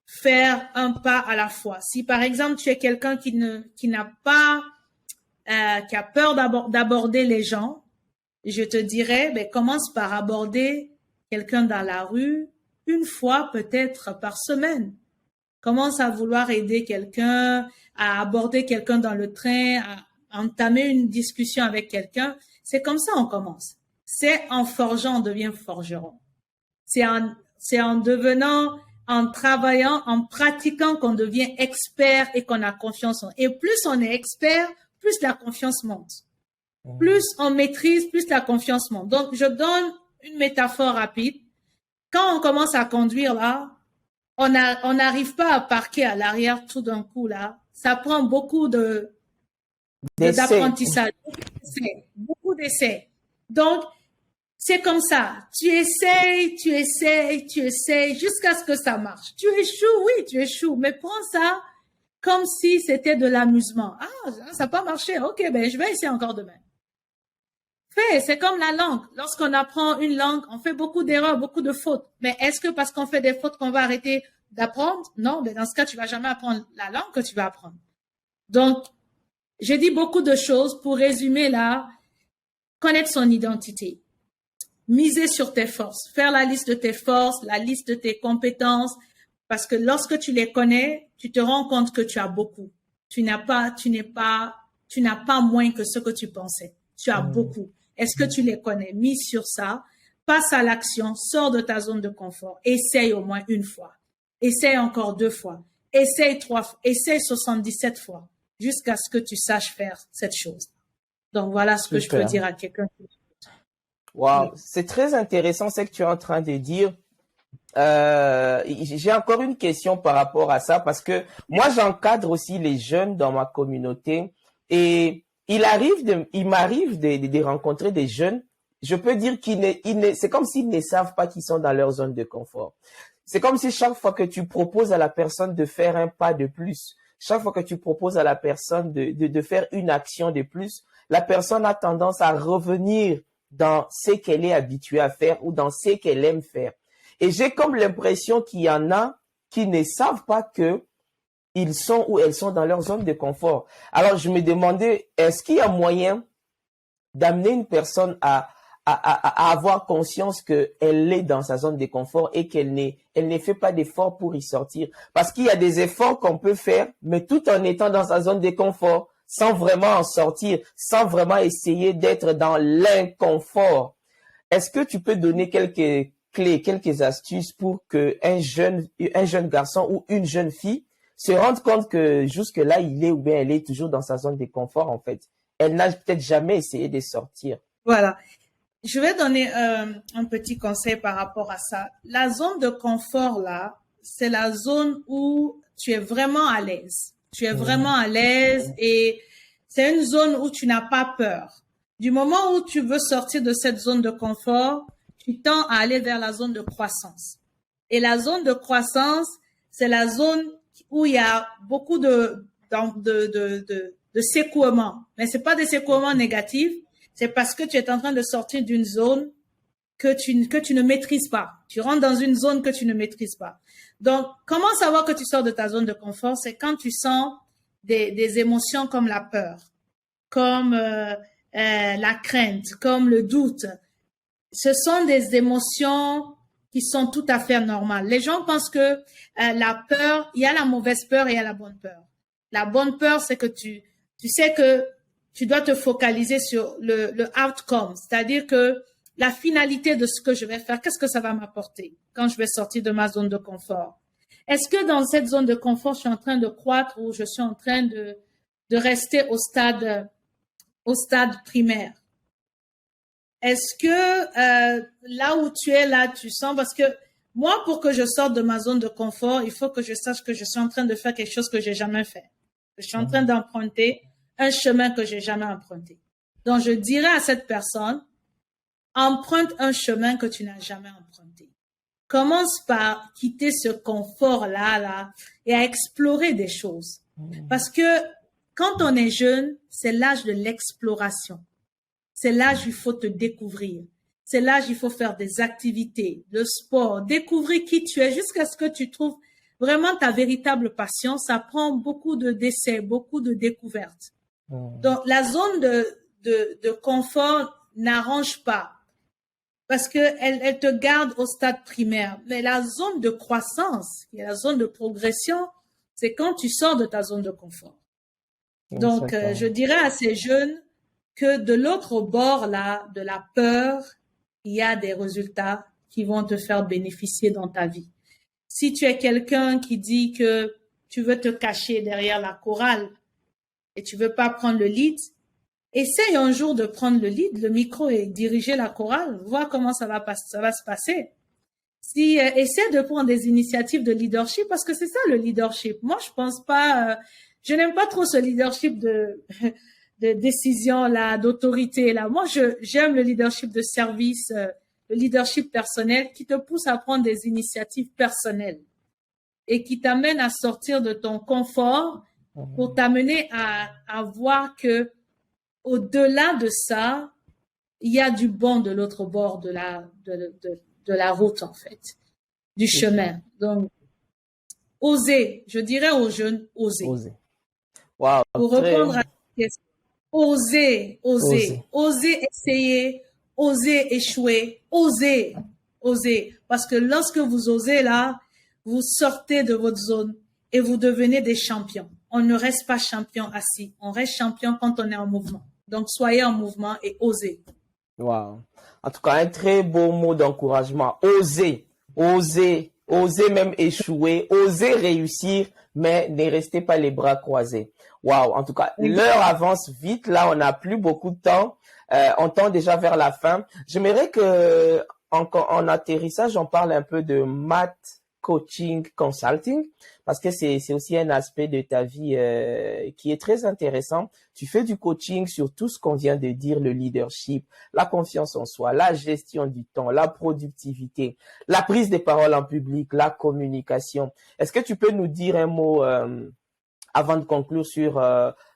S2: faire un pas à la fois. Si par exemple tu es quelqu'un qui n'a pas qui a peur d'aborder les gens, je te dirais, ben, commence par aborder quelqu'un dans la rue une fois peut-être par semaine. Commence à vouloir aider quelqu'un, à aborder quelqu'un dans le train, à entamer une discussion avec quelqu'un. C'est comme ça on commence. C'est en forgeant, on devient forgeron. C'est en devenant, en travaillant, en pratiquant qu'on devient expert et qu'on a confiance en. Et plus on est expert, plus la confiance monte. Plus on maîtrise, plus la confiance monte. Donc, je donne une métaphore rapide. Quand on commence à conduire là, on n'arrive pas à parquer à l'arrière tout d'un coup là. Ça prend beaucoup d'apprentissage, beaucoup d'essais. Donc, c'est comme ça. Tu essayes jusqu'à ce que ça marche. Tu échoues, oui, tu échoues, mais prends ça comme si c'était de l'amusement. Ah, ça n'a pas marché. Ok, ben je vais essayer encore demain. C'est comme la langue. Lorsqu'on apprend une langue, on fait beaucoup d'erreurs, beaucoup de fautes. Mais est-ce que parce qu'on fait des fautes qu'on va arrêter d'apprendre? Non, mais dans ce cas, tu vas jamais apprendre la langue que tu vas apprendre. Donc, j'ai dit beaucoup de choses pour résumer là. Connaître son identité. Miser sur tes forces. Faire la liste de tes forces, la liste de tes compétences. Parce que lorsque tu les connais, tu te rends compte que tu as beaucoup. Tu n'as pas moins que ce que tu pensais. Tu as beaucoup. Est-ce que tu les connais? Mise sur ça. Passe à l'action. Sors de ta zone de confort. Essaye au moins une fois. Essaye encore 2 fois. Essaye 3 fois. Essaye 77 fois. Jusqu'à ce que tu saches faire cette chose. Donc, voilà ce que je peux dire à quelqu'un.
S1: Wow, c'est très intéressant ce que tu es en train de dire. J'ai encore une question par rapport à ça parce que moi, j'encadre aussi les jeunes dans ma communauté et il m'arrive de rencontrer des jeunes. Je peux dire c'est comme s'ils ne savent pas qu'ils sont dans leur zone de confort. C'est comme si chaque fois que tu proposes à la personne de faire un pas de plus, chaque fois que tu proposes à la personne de faire une action de plus, la personne a tendance à revenir dans ce qu'elle est habituée à faire ou dans ce qu'elle aime faire. Et j'ai comme l'impression qu'il y en a qui ne savent pas que ils sont ou elles sont dans leur zone de confort. Alors, je me demandais, est-ce qu'il y a moyen d'amener une personne à avoir conscience qu'elle est dans sa zone de confort et qu'elle ne fait pas d'efforts pour y sortir? Parce qu'il y a des efforts qu'on peut faire, mais tout en étant dans sa zone de confort, sans vraiment en sortir, sans vraiment essayer d'être dans l'inconfort. Est-ce que tu peux donner quelques clés, quelques astuces pour que un jeune garçon ou une jeune fille se rende compte que jusque-là, il est ou bien elle est toujours dans sa zone de confort, en fait. Elle n'a peut-être jamais essayé de sortir.
S2: Voilà. Je vais donner un petit conseil par rapport à ça. La zone de confort, là, c'est la zone où tu es vraiment à l'aise. Tu es vraiment à l'aise et c'est une zone où tu n'as pas peur. Du moment où tu veux sortir de cette zone de confort, tu tends à aller vers la zone de croissance. Et la zone de croissance, c'est la zone où il y a beaucoup de secouements. Mais c'est pas des secouements négatifs, c'est parce que tu es en train de sortir d'une zone que tu ne maîtrises pas. Tu rentres dans une zone que tu ne maîtrises pas. Donc, comment savoir que tu sors de ta zone de confort? C'est quand tu sens des émotions comme la peur, comme la crainte, comme le doute. Ce sont des émotions qui sont tout à fait normales. Les gens pensent que la peur, il y a la mauvaise peur et il y a la bonne peur. La bonne peur, c'est que tu sais que tu dois te focaliser sur le outcome, c'est-à-dire que la finalité de ce que je vais faire, qu'est-ce que ça va m'apporter quand je vais sortir de ma zone de confort? Est-ce que dans cette zone de confort, je suis en train de croître ou je suis en train de rester au stade primaire? Est-ce que là où tu es, là, tu sens, parce que moi, pour que je sorte de ma zone de confort, il faut que je sache que je suis en train de faire quelque chose que j'ai jamais fait. Je suis en train d'emprunter un chemin que j'ai jamais emprunté. Donc, je dirais à cette personne, emprunte un chemin que tu n'as jamais emprunté. Commence par quitter ce confort-là, et à explorer des choses. Parce que quand on est jeune, c'est l'âge de l'exploration. C'est l'âge où il faut te découvrir. c'est l'âge, il faut faire des activités, le sport, découvrir qui tu es jusqu'à ce que tu trouves vraiment ta véritable passion. Ça prend beaucoup de d'essais, beaucoup de découvertes. Donc, la zone de confort n'arrange pas parce que elle te garde au stade primaire. Mais la zone de croissance, qui est la zone de progression, c'est quand tu sors de ta zone de confort. Donc, je dirais à ces jeunes que de l'autre bord là, de la peur, il y a des résultats qui vont te faire bénéficier dans ta vie. Si tu es quelqu'un qui dit que tu veux te cacher derrière la chorale et tu veux pas prendre le lead, essaye un jour de prendre le lead, le micro et diriger la chorale, voir comment ça va se passer. Essaie de prendre des initiatives de leadership parce que c'est ça le leadership. Moi, je pense pas, je n'aime pas trop ce leadership de décision là, d'autorité là. Moi, j'aime le leadership de service, le leadership personnel qui te pousse à prendre des initiatives personnelles et qui t'amène à sortir de ton confort pour t'amener à voir que au-delà de ça, il y a du bon de l'autre bord de la route, en fait, du chemin. Donc, oser, je dirais aux jeunes, oser.
S1: Wow,
S2: pour répondre à la question, oser essayer, oser échouer, oser. Parce que lorsque vous osez là, vous sortez de votre zone et vous devenez des champions. On ne reste pas champion assis, on reste champion quand on est en mouvement. Donc, soyez en mouvement et osez.
S1: Wow. En tout cas, un très beau mot d'encouragement. Osez même échouer, osez réussir, mais ne restez pas les bras croisés. Wow. En tout cas, l'heure avance vite. Là, on n'a plus beaucoup de temps. On tend déjà vers la fin. J'aimerais que, en atterrissage, on parle un peu de math coaching consulting, parce que c'est aussi un aspect de ta vie qui est très intéressant. Tu fais du coaching sur tout ce qu'on vient de dire, le leadership, la confiance en soi, la gestion du temps, la productivité, la prise de parole en public, la communication. Est-ce que tu peux nous dire un mot avant de conclure sur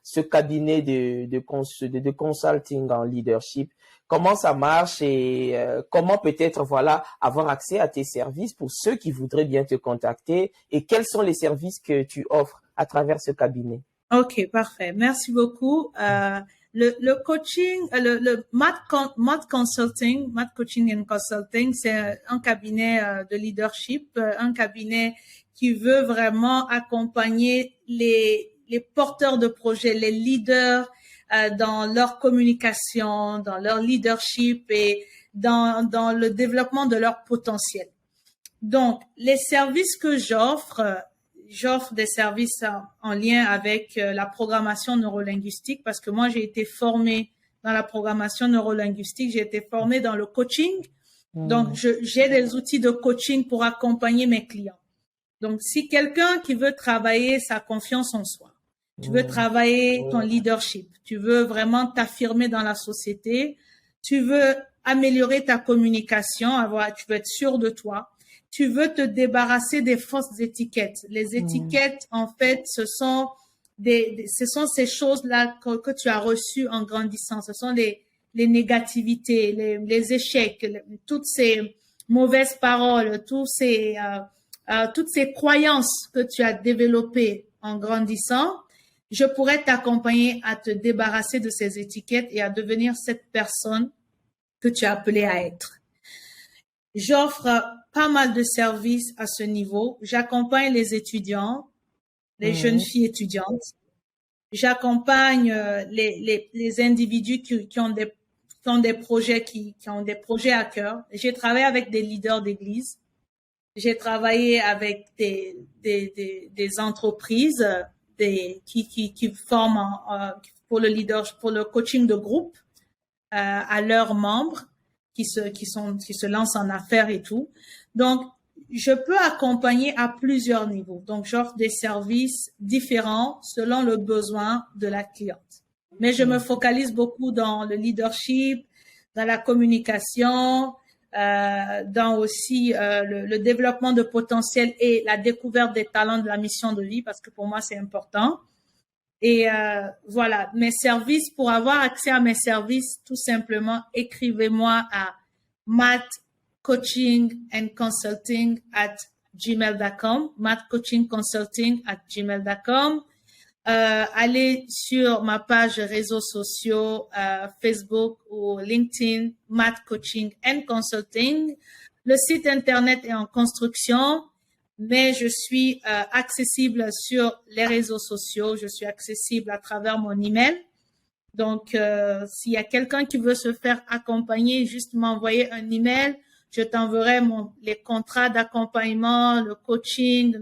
S1: ce cabinet de consulting en leadership? Comment ça marche et comment peut-être avoir accès à tes services pour ceux qui voudraient bien te contacter, et quels sont les services que tu offres à travers ce cabinet?
S2: Ok, parfait. Merci beaucoup. Le coaching, le Math Consulting, Math Coaching and Consulting, c'est un cabinet de leadership, un cabinet qui veut vraiment accompagner les porteurs de projets, les leaders dans leur communication, dans leur leadership et dans le développement de leur potentiel. Donc, les services que j'offre des services en lien avec la programmation neurolinguistique parce que moi, j'ai été formée dans la programmation neurolinguistique, j'ai été formée dans le coaching. Donc, j'ai des outils de coaching pour accompagner mes clients. Donc, si quelqu'un qui veut travailler sa confiance en soi, tu veux travailler ton leadership, tu veux vraiment t'affirmer dans la société, tu veux améliorer ta communication, tu veux être sûr de toi, tu veux te débarrasser des fausses étiquettes. Les étiquettes, en fait, ce sont ces choses-là que tu as reçues en grandissant. Ce sont les négativités, les échecs, toutes ces mauvaises paroles, toutes ces croyances que tu as développées en grandissant. Je pourrais t'accompagner à te débarrasser de ces étiquettes et à devenir cette personne que tu es appelée à être. J'offre pas mal de services à ce niveau. J'accompagne les étudiants, les jeunes filles étudiantes. J'accompagne les individus qui ont des projets à cœur. J'ai travaillé avec des leaders d'église. J'ai travaillé avec des entreprises qui forment pour le coaching de groupe à leurs membres qui se lancent en affaires et tout. Donc, je peux accompagner à plusieurs niveaux. Donc, j'offre des services différents selon le besoin de la cliente. Mais je me focalise beaucoup dans le leadership, dans la communication, dans aussi le développement de potentiel et la découverte des talents de la mission de vie, parce que pour moi, c'est important. Et voilà, mes services, pour avoir accès à mes services, tout simplement, écrivez-moi à mattcoachingandconsulting@gmail.com, mattcoachingconsulting@gmail.com. Allez sur ma page réseaux sociaux, Facebook ou LinkedIn, Matt Coaching and Consulting. Le site internet est en construction, mais je suis accessible sur les réseaux sociaux. Je suis accessible à travers mon email. Donc, s'il y a quelqu'un qui veut se faire accompagner, juste m'envoyer un email. Je t'enverrai les contrats d'accompagnement, le coaching,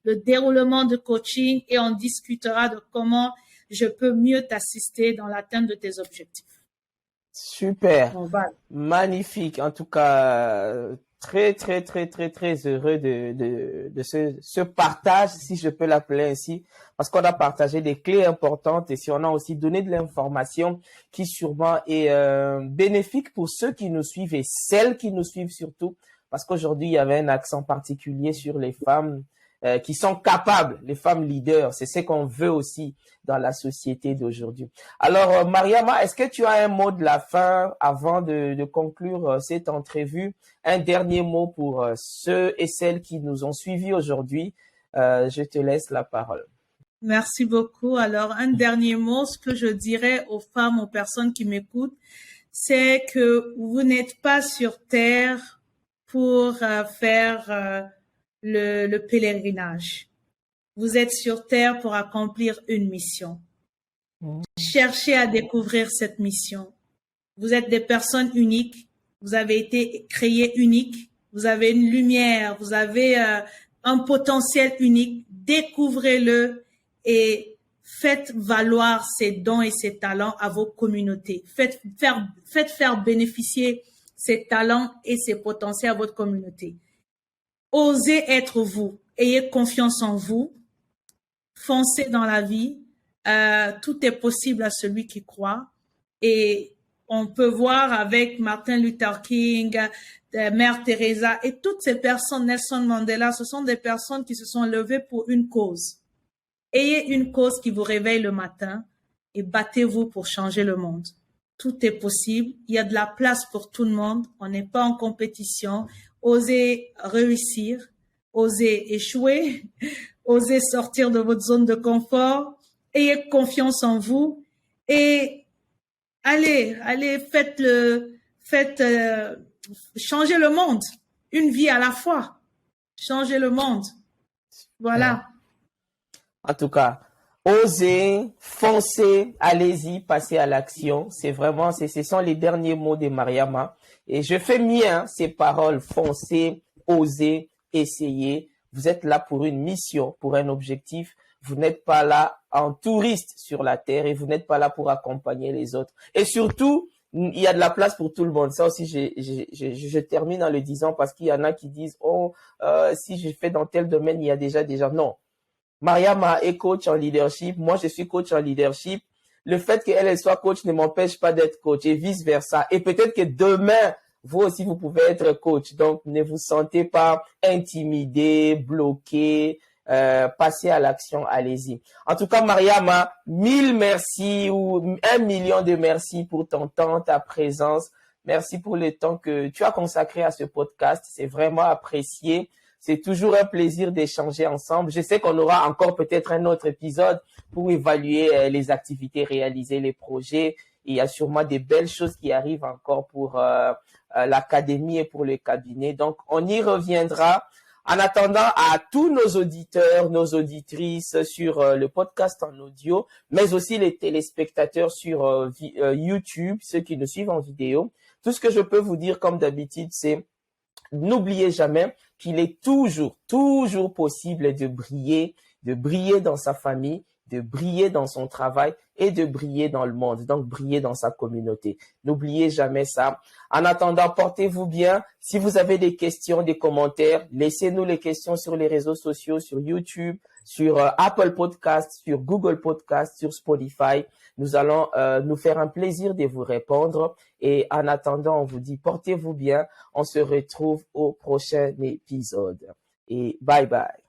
S2: le déroulement de coaching et on discutera de comment je peux mieux t'assister dans l'atteinte de tes objectifs.
S1: Super. Magnifique. En tout cas, très, très, très, très, très heureux de ce partage, si je peux l'appeler ainsi, parce qu'on a partagé des clés importantes et si on a aussi donné de l'information qui sûrement est bénéfique pour ceux qui nous suivent et celles qui nous suivent surtout, parce qu'aujourd'hui, il y avait un accent particulier sur les femmes qui sont capables, les femmes leaders. C'est ce qu'on veut aussi dans la société d'aujourd'hui. Alors, Mariama, est-ce que tu as un mot de la fin avant de conclure cette entrevue? Un dernier mot pour ceux et celles qui nous ont suivis aujourd'hui. Je te laisse la parole.
S2: Merci beaucoup. Alors, un dernier mot, ce que je dirais aux femmes, aux personnes qui m'écoutent, c'est que vous n'êtes pas sur Terre pour faire le pèlerinage. Vous êtes sur Terre pour accomplir une mission. Cherchez à découvrir cette mission. Vous êtes des personnes uniques. Vous avez été créés uniques. Vous avez une lumière. Vous avez un potentiel unique. Découvrez-le et faites valoir ces dons et ces talents à vos communautés. Faites faire bénéficier ces talents et ces potentiels à votre communauté. Osez être vous. Ayez confiance en vous. Foncez dans la vie. Tout est possible à celui qui croit. Et on peut voir avec Martin Luther King, Mère Teresa et toutes ces personnes, Nelson Mandela, ce sont des personnes qui se sont levées pour une cause. Ayez une cause qui vous réveille le matin et battez-vous pour changer le monde. Tout est possible. Il y a de la place pour tout le monde. On n'est pas en compétition. Osez réussir, osez échouer, osez sortir de votre zone de confort, ayez confiance en vous et allez, changez le monde, une vie à la fois, changez le monde. Voilà.
S1: En tout cas, osez, foncez, allez-y, passez à l'action. C'est vraiment, ce sont les derniers mots de Mariama. Et je fais mien ces paroles, foncez, osez, essayez. Vous êtes là pour une mission, pour un objectif. Vous n'êtes pas là en touriste sur la terre et vous n'êtes pas là pour accompagner les autres. Et surtout, il y a de la place pour tout le monde. Ça aussi, je termine en le disant parce qu'il y en a qui disent, si je fais dans tel domaine, il y a déjà des gens. Non. Mariama est coach en leadership. Moi, je suis coach en leadership. Le fait qu'elle soit coach ne m'empêche pas d'être coach et vice-versa. Et peut-être que demain, vous aussi, vous pouvez être coach. Donc, ne vous sentez pas intimidé, bloqué. Passez à l'action, allez-y. En tout cas, Mariama, 1000 merci ou 1 million de merci pour ton temps, ta présence. Merci pour le temps que tu as consacré à ce podcast. C'est vraiment apprécié. C'est toujours un plaisir d'échanger ensemble. Je sais qu'on aura encore peut-être un autre épisode pour évaluer les activités réalisées, les projets. Il y a sûrement des belles choses qui arrivent encore pour l'académie et pour le cabinet. Donc, on y reviendra. En attendant, à tous nos auditeurs, nos auditrices sur le podcast en audio, mais aussi les téléspectateurs sur YouTube, ceux qui nous suivent en vidéo, tout ce que je peux vous dire comme d'habitude, c'est n'oubliez jamais qu'il est toujours possible de briller dans sa famille, de briller dans son travail et de briller dans le monde, donc briller dans sa communauté. N'oubliez jamais ça. En attendant, portez-vous bien. Si vous avez des questions, des commentaires, laissez-nous les questions sur les réseaux sociaux, sur YouTube, sur Apple Podcast, sur Google Podcast, sur Spotify. Nous allons nous faire un plaisir de vous répondre. Et en attendant, on vous dit portez-vous bien. On se retrouve au prochain épisode. Et bye bye.